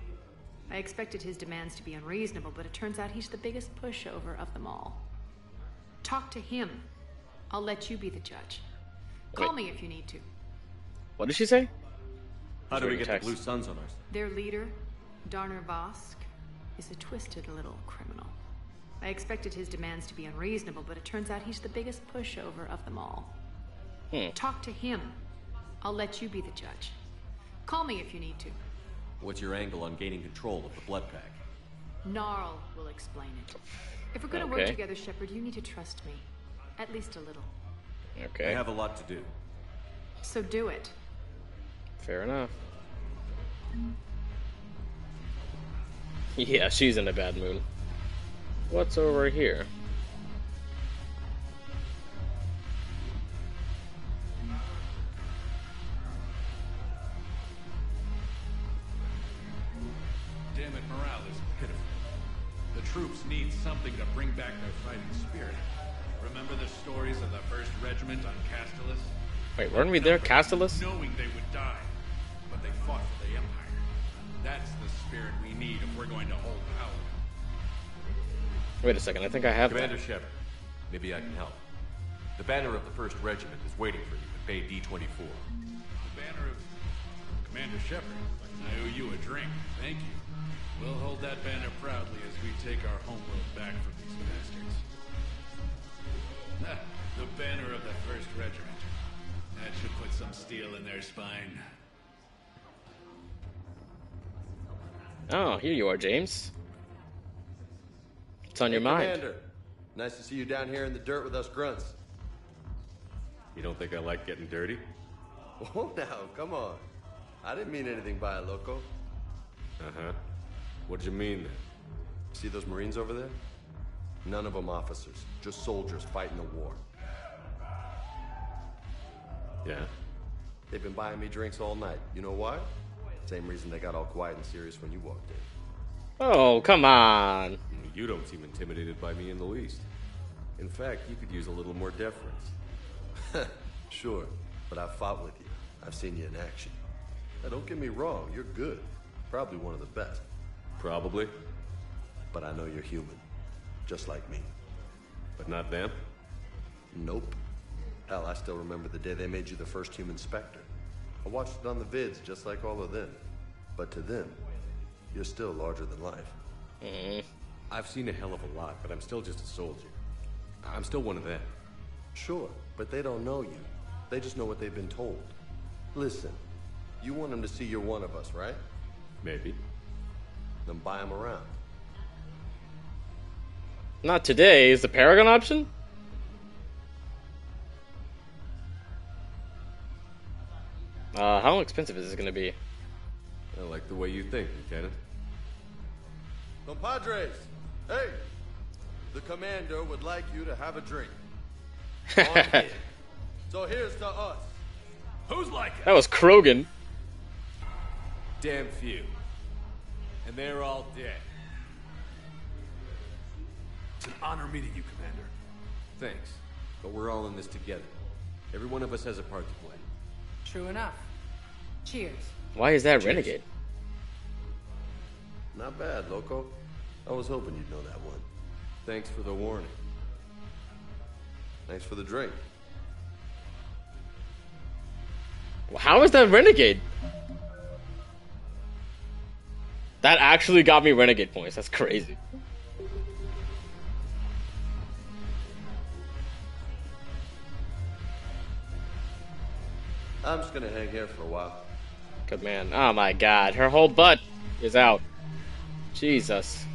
Speaker 13: I expected his demands to be unreasonable, but it turns out he's the biggest pushover of them all. Talk to him. I'll let you be the judge. Call me if you need to.
Speaker 1: What did she say?
Speaker 4: How do we get the Blue Suns on our side?
Speaker 13: Their leader, Darner Vosk, is a twisted little criminal. I expected his demands to be unreasonable, but it turns out he's the biggest pushover of them all. Talk to him. I'll let you be the judge. Call me if you need to.
Speaker 4: What's your angle on gaining control of the Blood Pack?
Speaker 13: Gnarl will explain it. If we're gonna work together, Shepard, you need to trust me. At least a little.
Speaker 1: Okay.
Speaker 4: I have a lot to do.
Speaker 13: So do it.
Speaker 1: Fair enough. Yeah, she's in a bad mood. What's over here?
Speaker 17: Damn it, morale is pitiful. The troops need something to bring back their fighting spirit. Remember the stories of the 1st Regiment on Castellus?
Speaker 1: Wait, weren't we there, Castellus?
Speaker 17: Knowing they would die, but they fought for the Empire. That's the spirit we need if we're going to hold power.
Speaker 1: Wait a second, I think I have
Speaker 4: Commander Shepard, maybe I can help. The banner of the 1st Regiment is waiting for you at Bay D-24.
Speaker 17: The banner of Commander Shepard. I owe you a drink. Thank you. We'll hold that banner proudly as we take our homeworld back from these bastards. The banner of the 1st Regiment. That should put some steel in their spine.
Speaker 1: Oh, here you are, James. What's on your mind?
Speaker 7: Commander, nice to see you down here in the dirt with us grunts.
Speaker 4: You don't think I like getting dirty?
Speaker 7: Oh, now, come on. I didn't mean anything by it, loco.
Speaker 4: Uh-huh. What'd you mean then?
Speaker 7: See those Marines over there? None of them officers, just soldiers fighting the war.
Speaker 4: Yeah?
Speaker 7: They've been buying me drinks all night. You know why? Same reason they got all quiet and serious when you walked in.
Speaker 1: Oh, come on.
Speaker 4: You don't seem intimidated by me in the least.
Speaker 7: In fact, you could use a little more deference. Sure, but I've fought with you. I've seen you in action. Now, don't get me wrong, you're good. Probably one of the best.
Speaker 4: Probably.
Speaker 7: But I know you're human. Just like me.
Speaker 4: But not them?
Speaker 7: Nope. Hell, I still remember the day they made you the first human Spectre. I watched it on the vids, just like all of them. But to them, you're still larger than life.
Speaker 4: I've seen a hell of a lot, but I'm still just a soldier. I'm still one of them.
Speaker 7: Sure, but they don't know you. They just know what they've been told. Listen, you want them to see you're one of us, right?
Speaker 4: Maybe.
Speaker 7: Then buy them around.
Speaker 1: Not today. Is the Paragon option? How expensive is this going to be?
Speaker 4: I like the way you think, Lieutenant.
Speaker 7: Compadres! Hey! the commander would like you to have a drink. On him. So here's to us.
Speaker 17: Who's like it?
Speaker 1: That was Krogan.
Speaker 19: Damn few. And they're all dead.
Speaker 17: It's an honor meeting you, Commander.
Speaker 19: Thanks. But we're all in this together. Every one of us has a part to play.
Speaker 13: True enough. Cheers.
Speaker 1: Why is that Renegade?
Speaker 7: Not bad, Loco. I was hoping you'd know that one.
Speaker 19: Thanks for the warning.
Speaker 7: Thanks for the drink.
Speaker 1: How is that Renegade? That actually got me Renegade points. That's crazy.
Speaker 7: I'm just gonna hang here for a while.
Speaker 1: Good man. Oh my god. Her whole butt is out. Jesus.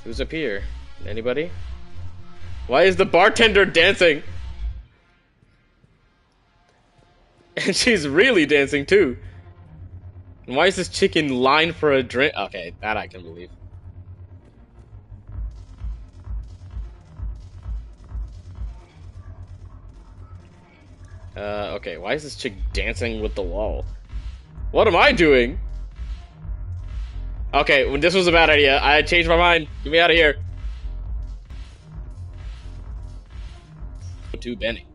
Speaker 1: Who's up here? Anybody? Why is the bartender dancing? And she's really dancing too. And why is this chick in line for a drink? Okay, that I can believe. Okay, why is this chick dancing with the wall? What am I doing? Okay, well, this was a bad idea. I changed my mind. Get me out of here. To Benny.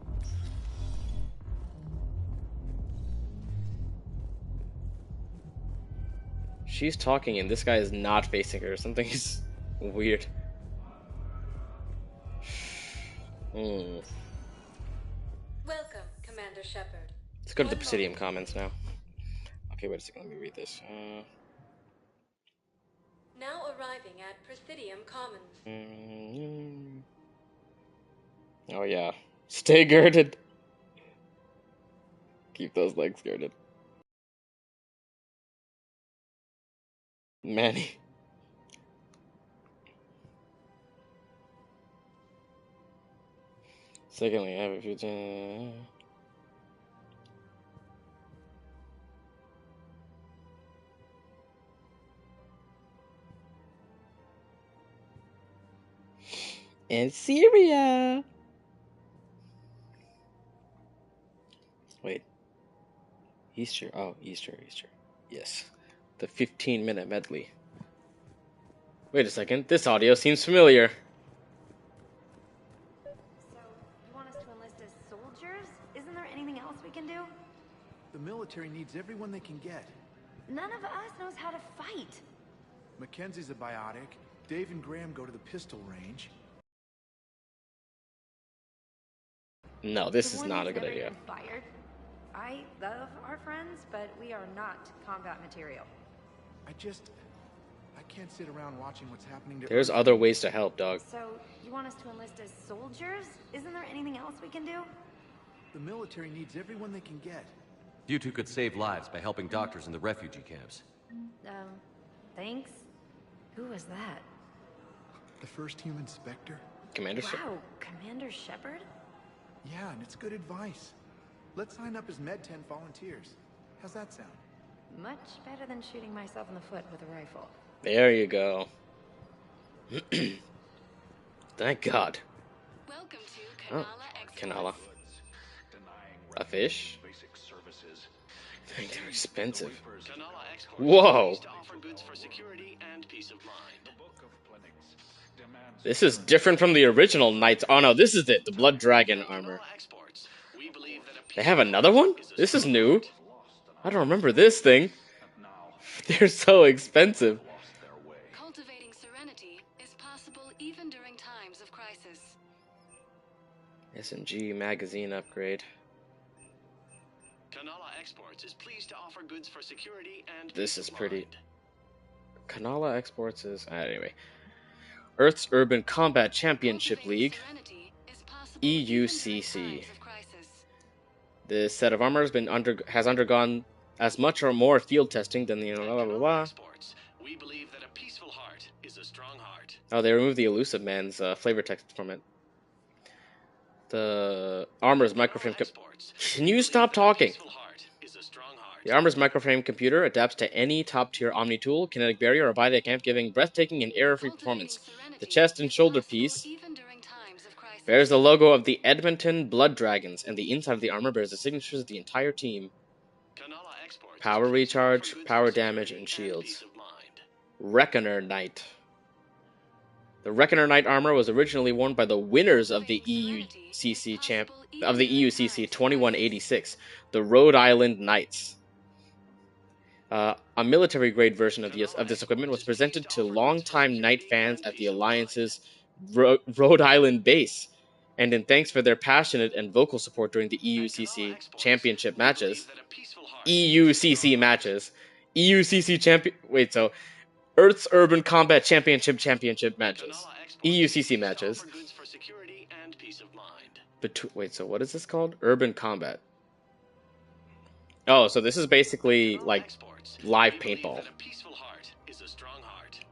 Speaker 1: She's talking and this guy is not facing her. Something is weird.
Speaker 11: Welcome, Commander Shepard.
Speaker 1: Let's go to the Presidium comments now. Okay, wait a second. Let me read this.
Speaker 11: Now arriving at Presidium Commons.
Speaker 1: Oh yeah. Stay girded. Keep those legs girded. Manny. Secondly, I have a few. In Syria. Wait. Easter. Oh, Easter. Yes. The 15-minute medley. Wait a second. This audio seems familiar.
Speaker 6: So, you want us to enlist as soldiers? Isn't there anything else we can do?
Speaker 20: The military needs everyone they can get.
Speaker 6: None of us knows how to fight.
Speaker 20: Mackenzie's a biotic. Dave and Graham go to the pistol range.
Speaker 1: No, this is not a good idea.
Speaker 3: Fired. I love our friends, but we are not combat material.
Speaker 20: I can't sit around watching what's happening to...
Speaker 1: There's other ways to help, dog.
Speaker 6: So, you want us to enlist as soldiers? Isn't there anything else we can do?
Speaker 20: The military needs everyone they can get.
Speaker 19: You two could save lives by helping doctors in the refugee camps.
Speaker 3: Thanks. Who was that?
Speaker 20: The first human Spectre?
Speaker 1: Commander Shepard.
Speaker 3: Wow, Commander Shepard?
Speaker 20: Yeah, and it's good advice. Let's sign up as Med 10 volunteers. How's that sound?
Speaker 3: Much better than shooting myself in the foot with a rifle.
Speaker 1: There you go. Thank God.
Speaker 11: Welcome to
Speaker 1: Oh, Canala. A fish? Dang, they're expensive. Whoa! This is different from the original Knights. Oh no, this is it. The Blood Dragon armor. They have another one? This is new. I don't remember this thing. They're so expensive.
Speaker 11: Cultivating serenity is possible even during times of crisis.
Speaker 1: SMG magazine upgrade.
Speaker 9: Kanala Exports is pleased to offer goods for security and
Speaker 1: This is pretty. Kanala Exports is anyway. Earth's Urban Combat Championship League. EUCC. This set of armor has undergone as much or more field testing than the blah blah blah.
Speaker 9: We believe that a peaceful heart is a strong heart.
Speaker 1: Oh, they removed the Elusive Man's flavor text from it. The armor's microfilm. Can you stop talking? The armor's microframe computer adapts to any top-tier Omni tool, kinetic barrier, or body camp, giving breathtaking and error-free performance. The chest and shoulder piece bears the logo of the Edmonton Blood Dragons, and the inside of the armor bears the signatures of the entire team. Power recharge, power damage, and shields. Reckoner Knight. The Reckoner Knight armor was originally worn by the winners of the EUCC of the EUCC 2186, the Rhode Island Knights. A military-grade version of this equipment was presented to longtime Knight fans at the Alliance's Rhode Island base, and in thanks for their passionate and vocal support during the EUCC championship matches. EUCC matches. EUCC champion. Wait, so Earth's Urban Combat Championship matches. EUCC matches. Wait, so what is this called? Urban Combat. Oh, so this is basically like live paintball.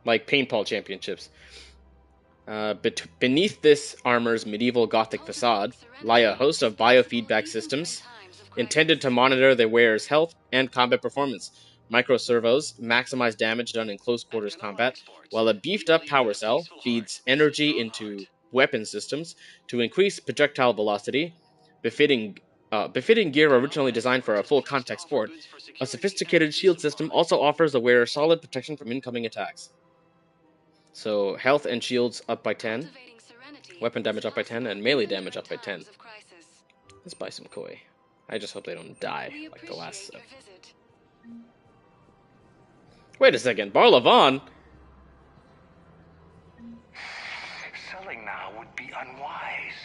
Speaker 1: Like paintball championships. Beneath this armor's medieval Gothic facade lie a host of biofeedback systems intended to monitor the wearer's health and combat performance. Microservos maximize damage done in close quarters combat, while a beefed up power cell feeds energy into weapon systems to increase projectile velocity, befitting gear originally designed for a full contact sport. A sophisticated shield system also offers the wearer solid protection from incoming attacks. So health and shields up by 10, weapon damage up by 10, and melee damage up by 10. Let's buy some koi. I just hope they don't die like the last set. Wait a second, Barlavon?
Speaker 8: Selling now would be unwise.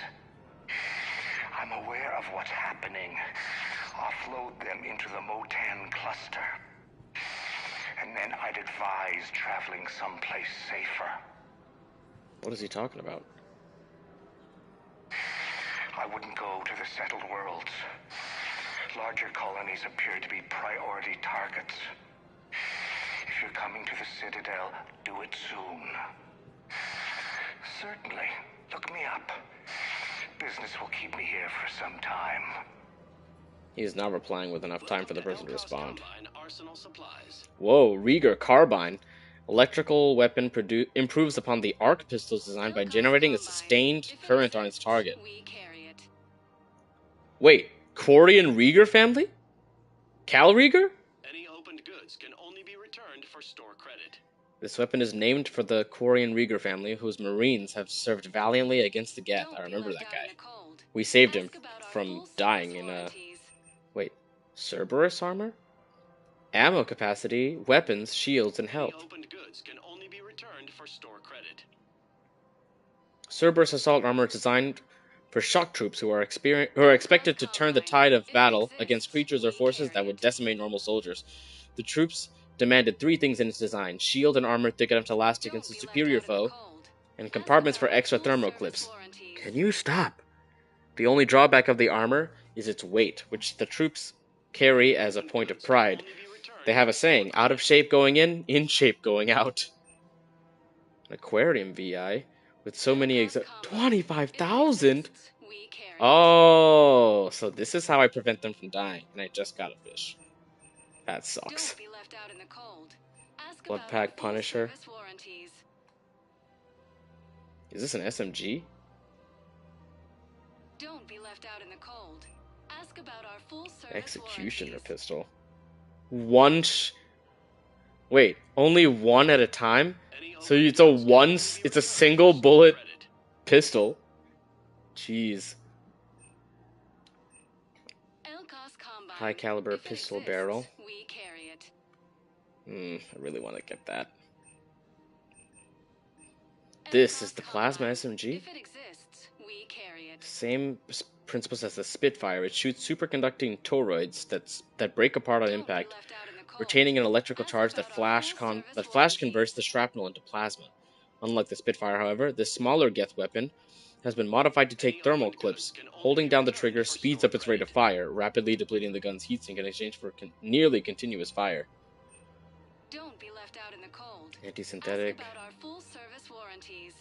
Speaker 8: I'm aware of what's happening. Offload them into the Motan cluster. And then I'd advise traveling someplace safer.
Speaker 1: What is he talking about?
Speaker 8: I wouldn't go to the settled worlds. Larger colonies appear to be priority targets. If you're coming to the Citadel, do it soon. Certainly. Look me up. Business will keep me here for some time.
Speaker 1: He is not replying with enough time for the person to respond. Whoa, Rieger Carbine. Electrical weapon improves upon the arc pistol's design by generating a sustained current on its target. Wait, Quarian Rieger family? Cal Rieger?
Speaker 9: Any opened goods can only be returned for store credit.
Speaker 1: This weapon is named for the Quarian Rieger family, whose Marines have served valiantly against the Geth. I remember that guy. We saved him from dying in Wait, Cerberus armor? Ammo capacity, weapons, shields, and health.
Speaker 9: Opened goods can only be returned for store credit.
Speaker 1: Cerberus assault armor is designed for shock troops who are expected to turn the tide of battle against creatures or forces that would decimate normal soldiers. The troops demanded 3 things in its design: shield and armor thick enough to last against a superior foe, and compartments for extra thermal clips. Can you stop? The only drawback of the armor is its weight, which the troops carry as a point of pride. They have a saying: out of shape going in shape going out. An aquarium VI with so many 25,000? Oh, so this is how I prevent them from dying, and I just got a fish. That sucks. Blood Pack Punisher. Is this an SMG?
Speaker 11: Don't be left out in the cold. Ask about our full service
Speaker 1: Executioner pistol. Wait, only one at a time? So it's a single bullet pistol. Jeez. High caliber pistol barrel. I really want to get that. This is the plasma SMG? Same principles as the Spitfire. It shoots superconducting toroids that break apart on impact, retaining an electrical charge that flash converts the shrapnel into plasma. Unlike the Spitfire, however, this smaller Geth weapon has been modified to take thermal clips. Holding down the trigger speeds up its rate of fire, rapidly depleting the gun's heatsink in exchange for nearly continuous fire.
Speaker 11: Don't be left out in the cold.
Speaker 1: Anti-synthetic.
Speaker 11: Ask about our full service warranties.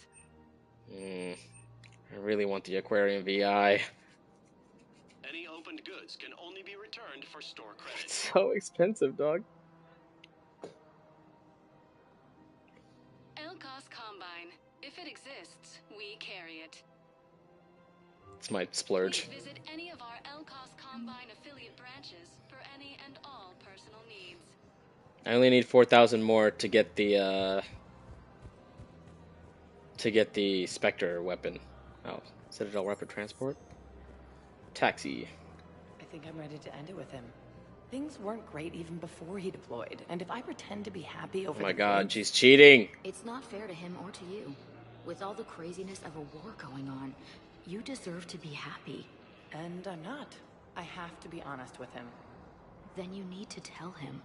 Speaker 1: I really want the aquarium VI.
Speaker 9: Any opened goods
Speaker 10: goods can only be returned for store credit.
Speaker 1: It's so expensive, dog.
Speaker 11: LCOS Combine. If it exists, we carry it.
Speaker 1: It's my splurge.
Speaker 11: Please visit any of our LCOS Combine affiliate branches for any and all personal needs.
Speaker 1: I only need 4,000 more to get the Spectre weapon. Oh, Citadel weapon transport. Taxi.
Speaker 24: I think I'm ready to end it with him. Things weren't great even before he deployed, and if I pretend to be happy over
Speaker 1: Oh my
Speaker 24: the
Speaker 1: god,
Speaker 24: things-
Speaker 1: she's cheating.
Speaker 12: It's not fair to him or to you. With all the craziness of a war going on, you deserve to be happy.
Speaker 24: And I'm not. I have to be honest with him.
Speaker 12: Then you need to tell him.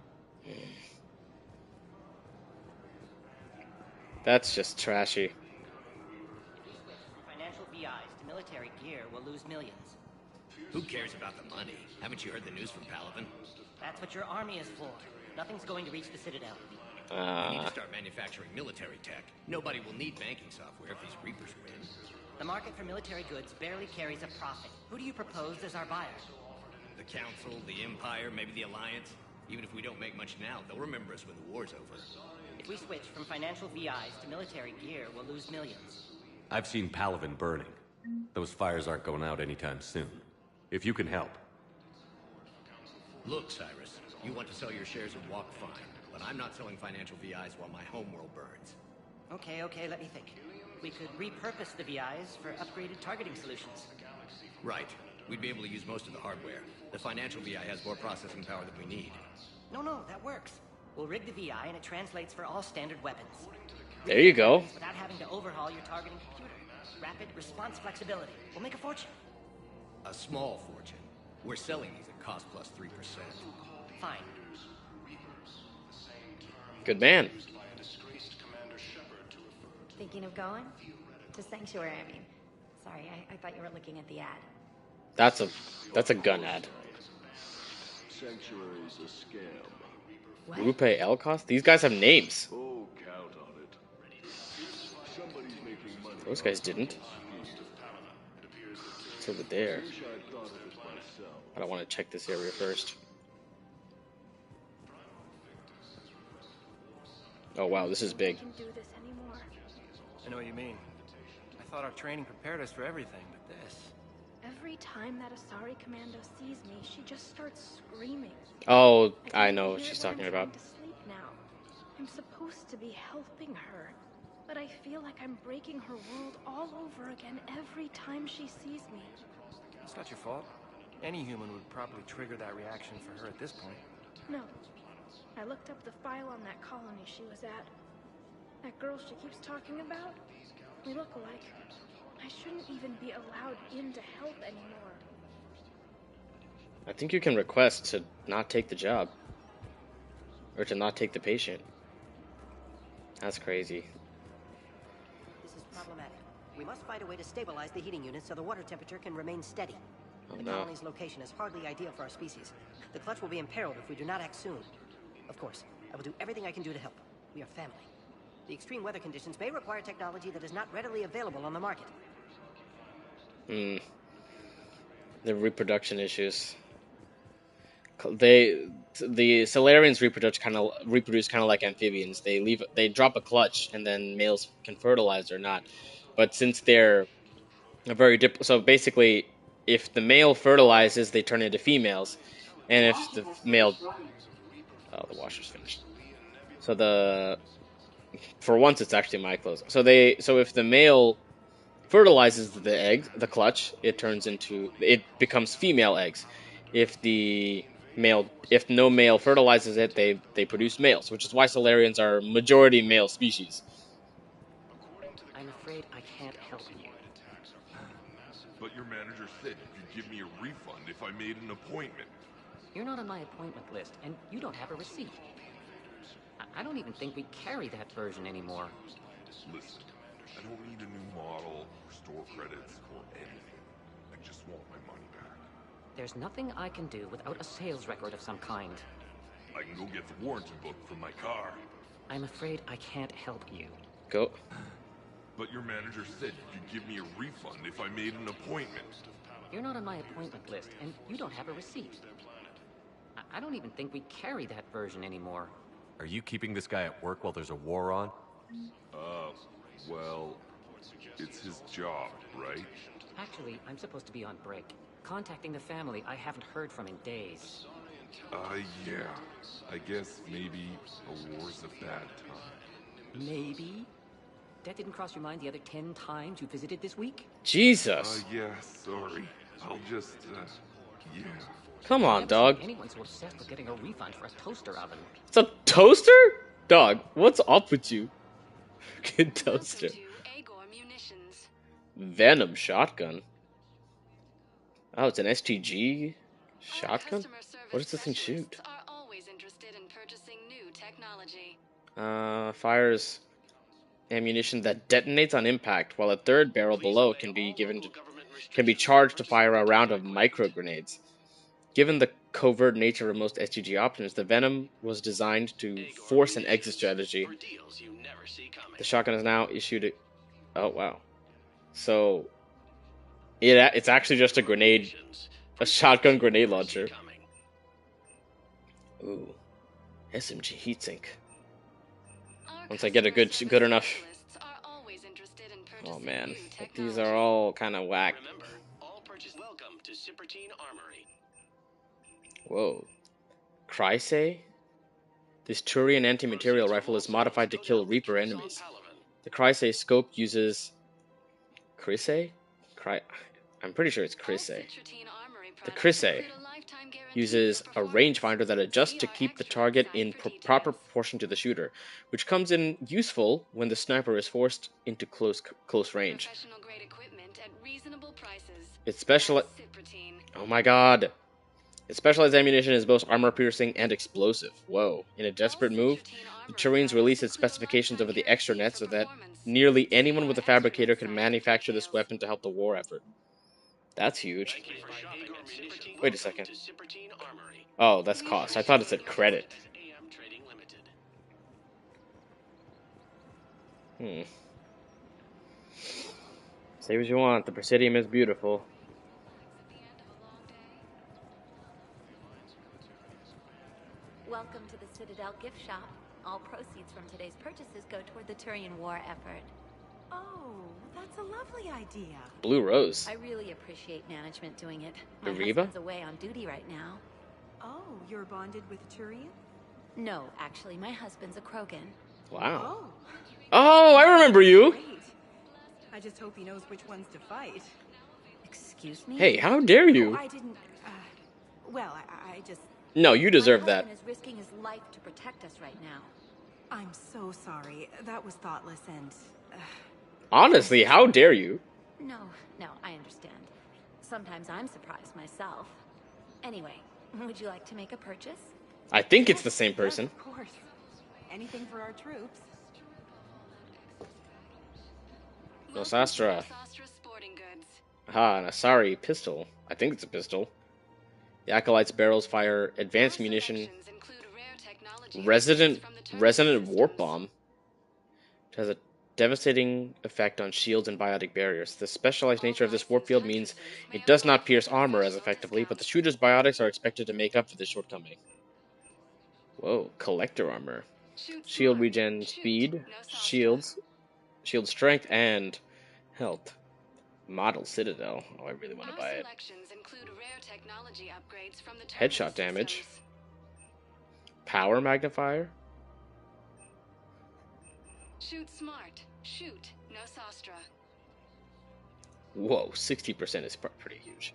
Speaker 1: That's just trashy.
Speaker 15: Financial VIs to military gear will lose millions.
Speaker 18: Who cares about the money? Haven't you heard the news from Paladin?
Speaker 15: That's what your army is for. Nothing's going to reach the Citadel.
Speaker 18: We need to start manufacturing military tech. Nobody will need banking software if these Reapers win.
Speaker 15: The market for military goods barely carries a profit. Who do you propose as our buyer?
Speaker 18: The Council, the Empire, maybe the Alliance. Even if we don't make much now, they'll remember us when the war's over.
Speaker 15: If we switch from financial VIs to military gear, we'll lose millions.
Speaker 4: I've seen Palavin burning. Those fires aren't going out anytime soon. If you can help.
Speaker 18: Look, Cyrus, you want to sell your shares and walk fine, but I'm not selling financial VIs while my homeworld burns.
Speaker 15: Okay, let me think. We could repurpose the VIs for upgraded targeting solutions.
Speaker 18: Right. We'd be able to use most of the hardware. The financial VI has more processing power than we need.
Speaker 15: No, that works. We'll rig the VI and it translates for all standard weapons.
Speaker 1: There you go.
Speaker 15: Without having to overhaul your targeting computer. Rapid response flexibility. We'll make a fortune.
Speaker 18: A small fortune. We're selling these at cost plus 3%.
Speaker 15: Fine.
Speaker 1: Good man.
Speaker 12: Thinking of going? To Sanctuary, I mean. Sorry, I thought you were looking at the ad.
Speaker 1: That's a gun ad.
Speaker 9: Sanctuary's a scam.
Speaker 12: What?
Speaker 1: Rupe Elkos? These guys have names.
Speaker 9: Oh, count on it. Somebody's making money.
Speaker 1: Those guys didn't. It's over there.
Speaker 9: Wish I'd thought of it myself.
Speaker 1: But I want to check this area first. Oh wow, this is big.
Speaker 16: Can do this anymore.
Speaker 20: I know what you mean. I thought our training prepared us for everything, but this...
Speaker 16: Every time that Asari Commando sees me, she just starts screaming.
Speaker 1: Oh, I know what she's talking about.
Speaker 16: I'm trying to sleep now. I'm supposed to be helping her, but I feel like I'm breaking her world all over again every time she sees me.
Speaker 20: It's not your fault. Any human would probably trigger that reaction for her at this point.
Speaker 16: No. I looked up the file on that colony she was at. That girl she keeps talking about, we look alike. I shouldn't even be allowed in to help anymore.
Speaker 1: I think you can request to not take the job. Or to not take the patient. That's crazy.
Speaker 15: This is problematic. We must find a way to stabilize the heating unit so the water temperature can remain steady.
Speaker 1: Oh,
Speaker 15: The
Speaker 1: no.
Speaker 15: colony's location is hardly ideal for our species. The clutch will be imperiled if we do not act soon. Of course, I will do everything I can do to help. We are family. The extreme weather conditions may require technology that is not readily available on the market.
Speaker 1: The reproduction issues. The Solarians reproduce kind of like amphibians. They drop a clutch and then males can fertilize or not. But since they're so basically, if the male fertilizes, they turn into females, and if the male, oh, the washer's finished. So for once it's actually my clothes. So if the male fertilizes the clutch, it becomes female eggs. If no male fertilizes it, they produce males, which is why Solarians are majority male species.
Speaker 15: I'm afraid I can't help you.
Speaker 14: But your manager said you could give me a refund if I made an appointment.
Speaker 25: You're not on my appointment list, and you don't have a receipt. I don't even think we carry that version anymore.
Speaker 14: Listen, I don't need a new model, or store credits, or anything. I just want my money back.
Speaker 25: There's nothing I can do without a sales record of some kind.
Speaker 14: I can go get the warranty book from my car.
Speaker 25: I'm afraid I can't help you.
Speaker 1: Go.
Speaker 14: But your manager said you could give me a refund if I made an appointment.
Speaker 25: You're not on my appointment list, and you don't have a receipt. I don't even think we carry that version anymore.
Speaker 4: Are you keeping this guy at work while there's a war on?
Speaker 14: Well, it's his job, right?
Speaker 25: Actually, I'm supposed to be on break. Contacting the family I haven't heard from in days.
Speaker 14: Yeah. I guess maybe a war's a bad time.
Speaker 25: Maybe? That didn't cross your mind the other 10 times you visited this week?
Speaker 1: Jesus.
Speaker 14: Yeah, sorry. I'll just, yeah.
Speaker 1: Come on, dog.
Speaker 25: Anyone so obsessed with getting a refund for a toaster oven.
Speaker 1: It's a toaster? Dog, what's up with you? Good toaster. Venom shotgun. Oh, it's an STG shotgun? What does this thing shoot? Fires ammunition that detonates on impact, while a third barrel below can be charged to fire a round of micro grenades. Given the covert nature of most STG options, the Venom was designed to force an exit strategy. The shotgun is now issued. Oh wow! So it's actually just a shotgun grenade launcher. Ooh, SMG heatsink. Once I get a good enough. Oh man, these are all kind of whack.
Speaker 10: Welcome to Cipertine Armory.
Speaker 1: Whoa. Chrysay? This Turian anti-material rifle is modified to kill Reaper enemies. The Chrysay scope uses... Chrysay? I'm pretty sure it's Chrysay. The Chrysay uses a rangefinder that adjusts to keep the target in proper proportion to the shooter, which comes in useful when the sniper is forced into close range. It's Oh my god! Its specialized ammunition is both armor-piercing and explosive. Whoa. In a desperate move, the Turians released its specifications over the extranet so that nearly anyone with a fabricator can manufacture this weapon to help the war effort. That's huge. Wait a second. Oh, that's cost. I thought it said credit. Say what you want. The Presidium is beautiful.
Speaker 12: Welcome to the Citadel gift shop. All proceeds from today's purchases go toward the Turian war effort.
Speaker 2: Oh, that's a lovely idea.
Speaker 1: Blue Rose.
Speaker 12: I really appreciate management doing it.
Speaker 1: The
Speaker 12: My
Speaker 1: Reva?
Speaker 12: husband's away on duty right now.
Speaker 2: Oh, you're bonded with a Turian?
Speaker 12: No, actually, my husband's a Krogan.
Speaker 1: Wow. Oh, I remember you.
Speaker 2: Great. I just hope he knows which ones to fight.
Speaker 12: Excuse me?
Speaker 1: Hey, how dare you?
Speaker 2: Oh, I didn't. Well, I just.
Speaker 1: No, you deserve
Speaker 12: my
Speaker 1: that.
Speaker 12: husband is risking his life to protect us right now.
Speaker 2: I'm so sorry. That was thoughtless and.
Speaker 1: Honestly, how dare you?
Speaker 12: No, I understand. Sometimes I'm surprised myself. Anyway, would you like to make a purchase?
Speaker 1: I think it's the same person.
Speaker 2: Of course. Anything for our troops.
Speaker 1: Nosastra. Aha, an Asari pistol. I think it's a pistol. The Acolyte's barrels fire advanced munition. Resonant warp bomb. It has a devastating effect on shields and biotic barriers. The specialized nature of this warp field means it does not pierce armor as effectively, but the shooter's biotics are expected to make up for this shortcoming. Whoa, collector armor. Shield regen speed, shield strength, and health. Model Citadel. Oh, I really want to buy it. Headshot damage. Power magnifier.
Speaker 11: Shoot smart. Shoot Nosastra.
Speaker 1: Whoa, 60% is pretty huge.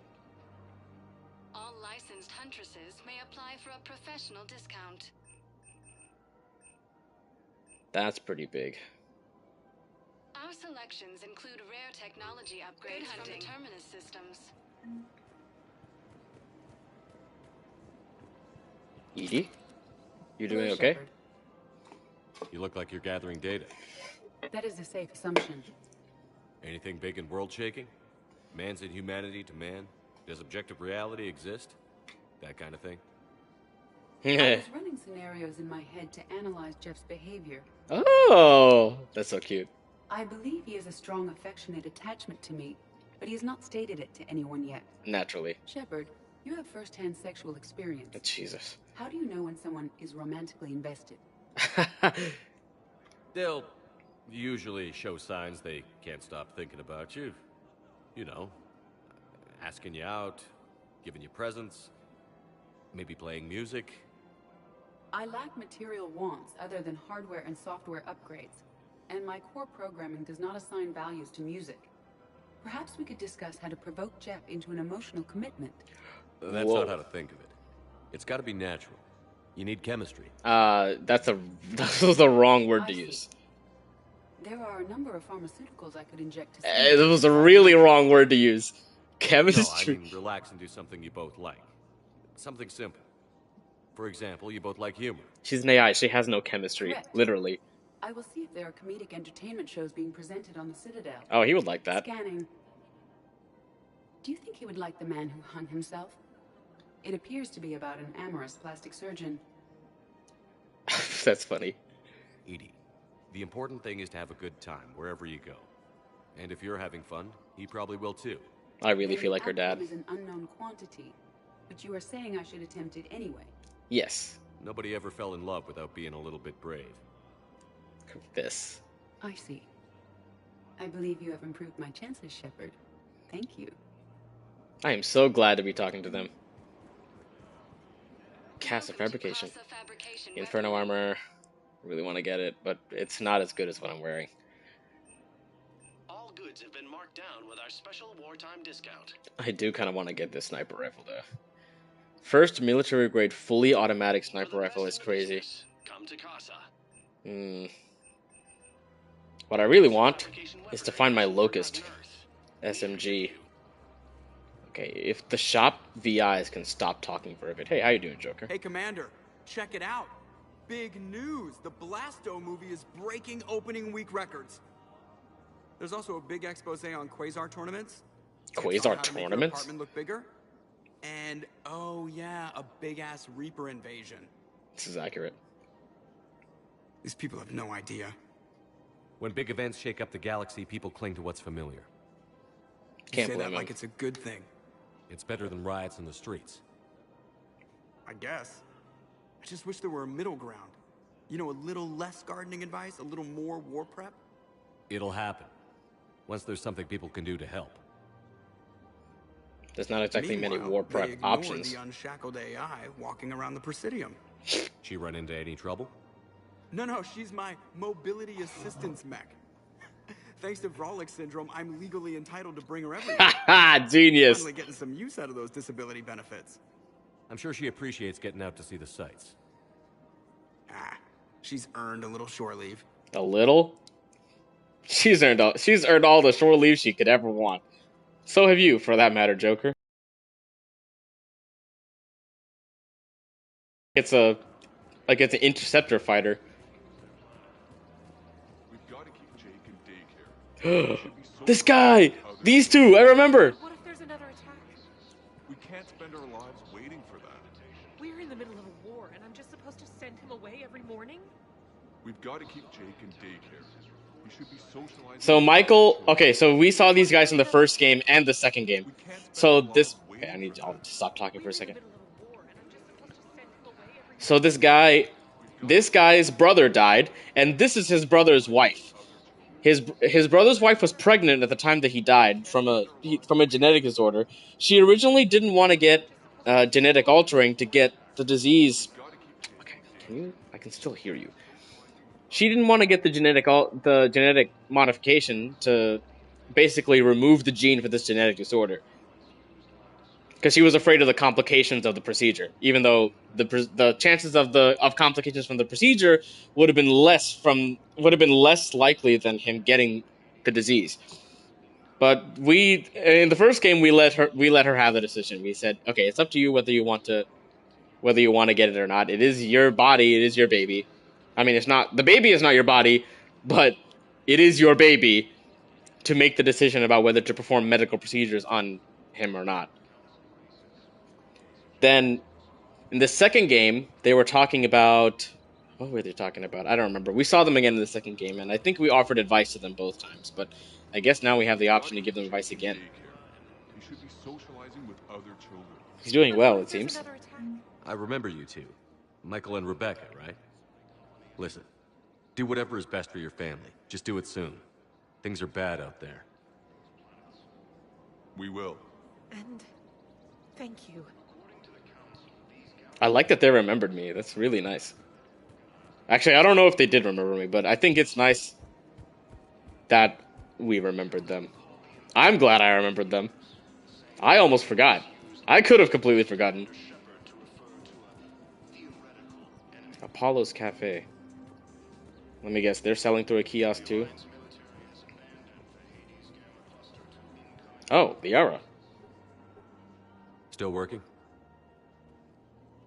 Speaker 11: All licensed huntresses may apply for a professional discount.
Speaker 1: That's pretty big.
Speaker 11: Our selections include rare technology upgrades from the Terminus systems.
Speaker 1: Edie? You doing okay?
Speaker 4: You look like you're gathering data.
Speaker 5: That is a safe assumption.
Speaker 4: Anything big and world-shaking? Man's inhumanity to man? Does objective reality exist? That kind of thing?
Speaker 5: I was running scenarios in my head to analyze Jeff's behavior.
Speaker 1: Oh, that's so cute.
Speaker 5: I believe he has a strong affectionate attachment to me. but he has not stated it to anyone yet.
Speaker 1: Naturally.
Speaker 5: Shepard, you have first-hand sexual experience.
Speaker 1: Jesus.
Speaker 5: How do you know when someone is romantically invested?
Speaker 4: They'll usually show signs they can't stop thinking about you. You know, asking you out, giving you presents, maybe playing music.
Speaker 5: I lack material wants other than hardware and software upgrades, and my core programming does not assign values to music. Perhaps we could discuss how to provoke Jeff into an emotional commitment.
Speaker 4: That's not how to think of it. It's got to be natural. You need chemistry.
Speaker 1: That was the wrong word to use.
Speaker 5: There are a number of pharmaceuticals I could inject to
Speaker 1: It was a really wrong word to use. Chemistry.
Speaker 4: No, I mean relax and do something you both like. Something simple. For example, you both like humor.
Speaker 1: She's an AI. She has no chemistry.
Speaker 5: Correct.
Speaker 1: Literally.
Speaker 5: I will see if there are comedic entertainment shows being presented on the Citadel.
Speaker 1: Oh, he would like that.
Speaker 5: Scanning. Do you think he would like the man who hung himself? It appears to be about an amorous plastic surgeon.
Speaker 1: That's funny.
Speaker 4: Edie, the important thing is to have a good time wherever you go. And if you're having fun, he probably will too.
Speaker 1: I really feel like her dad.
Speaker 5: Is an unknown quantity, but you are saying I should attempt it anyway.
Speaker 1: Yes.
Speaker 4: Nobody ever fell in love without being a little bit brave.
Speaker 1: This.
Speaker 5: I see. I believe you have improved my chances, Shepard. Thank you.
Speaker 1: I am so glad to be talking to them. Casa Fabrication. Inferno armor. Really want to get it, but it's not as good as what I'm wearing.
Speaker 10: All goods have been marked down with our special wartime discount.
Speaker 1: I do kind of want to get this sniper rifle though. First military grade fully automatic sniper rifle is crazy.
Speaker 10: Come to Casa.
Speaker 1: What I really want is to find my Locust SMG. Okay, if the shop VIs can stop talking for a bit. Hey, how you doing, Joker?
Speaker 13: Hey, Commander, check it out. Big news! The Blasto movie is breaking opening week records. There's also a big expose on Quasar tournaments.
Speaker 1: Quasar tournaments?
Speaker 13: Make your apartment look bigger. And, oh yeah, a big-ass Reaper invasion.
Speaker 1: This is accurate.
Speaker 13: These people have no idea.
Speaker 4: When big events shake up the galaxy, people cling to what's familiar.
Speaker 13: You say that like it's a good thing.
Speaker 4: It's better than riots in the streets.
Speaker 13: I guess. I just wish there were a middle ground. You know, a little less gardening advice, a little more war prep.
Speaker 4: It'll happen. Once there's something people can do to help.
Speaker 1: There's not exactly many war prep
Speaker 13: they ignore
Speaker 1: options.
Speaker 13: The unshackled AI walking around the Presidium.
Speaker 4: She run into any trouble?
Speaker 13: No, she's my mobility assistance mech. Thanks to Vrolic syndrome, I'm legally entitled to bring her everywhere.
Speaker 1: Ha! Genius.
Speaker 13: Finally getting some use out of those disability benefits.
Speaker 4: I'm sure she appreciates getting out to see the sights.
Speaker 13: She's earned a little shore leave.
Speaker 1: A little? She's earned all the shore leave she could ever want. So have you, for that matter, Joker. It's an interceptor fighter. This guy! These two! I remember!
Speaker 17: What if there's another attack?
Speaker 14: We can't spend our lives waiting for that.
Speaker 17: We're in the middle of a war, and I'm just supposed to send him away every morning?
Speaker 14: We've got to keep Jake in daycare. He should be socializing.
Speaker 1: So Michael... Okay, so we saw these guys in the first game and the second game. So this... Okay, I need y'all to stop talking for a second. So this guy's brother died, and this is his brother's wife. His brother's wife was pregnant at the time that he died from a genetic disorder. She originally didn't want to get genetic altering to get the disease. Okay, I can still hear you. She didn't want to get the genetic modification to basically remove the gene for this genetic disorder, because she was afraid of the complications of the procedure. Even though the chances of complications from the procedure would have been less likely than him getting the disease. But in the first game we let her have the decision. We said, okay, it's up to you whether you want to get it or not. It is your body. It is your baby. I mean, the baby is not your body, but it is your baby to make the decision about whether to perform medical procedures on him or not. Then, in the second game, they were talking about... What were they talking about? I don't remember. We saw them again in the second game, and I think we offered advice to them both times. But I guess now we have the option to give them advice again.
Speaker 14: He should be socializing with other children.
Speaker 1: He's doing well, it seems.
Speaker 4: I remember you two. Michael and Rebecca, right? Listen, do whatever is best for your family. Just do it soon. Things are bad out there.
Speaker 14: We will.
Speaker 17: And thank you.
Speaker 1: I like that they remembered me. That's really nice. Actually, I don't know if they did remember me, but I think it's nice that we remembered them. I'm glad I remembered them. I almost forgot. I could have completely forgotten. Apollo's Cafe. Let me guess, they're selling through a kiosk too? Oh, the Ara.
Speaker 4: Still working?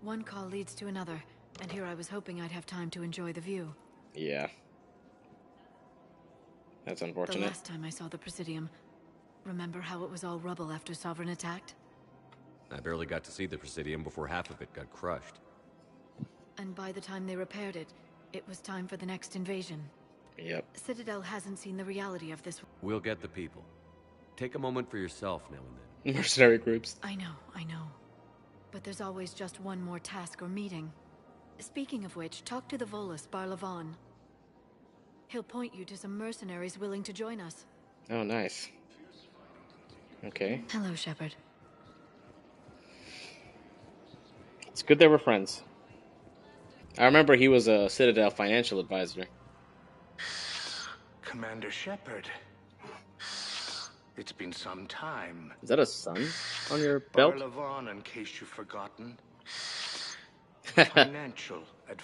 Speaker 6: One call leads to another, and here I was hoping I'd have time to enjoy the view.
Speaker 1: Yeah. That's
Speaker 6: The
Speaker 1: unfortunate.
Speaker 6: last time I saw the Presidium, remember how it was all rubble after Sovereign attacked?
Speaker 4: I barely got to see the Presidium before half of it got crushed.
Speaker 6: And by the time they repaired it, it was time for the next invasion.
Speaker 1: Yep.
Speaker 6: Citadel hasn't seen the reality of this.
Speaker 4: We'll get the people. Take a moment for yourself now and then.
Speaker 1: Mercenary groups.
Speaker 6: I know. But there's always just one more task or meeting. Speaking of which, talk to the Volus, Barlavon. He'll point you to some mercenaries willing to join us.
Speaker 1: Oh, nice. Okay.
Speaker 6: Hello, Shepard.
Speaker 1: It's good they were friends. I remember he was a Citadel financial advisor.
Speaker 8: Commander Shepard. It's been some time.
Speaker 1: Is that a sun on your belt?
Speaker 8: Barlavon, in case you've forgotten. Financial advisor.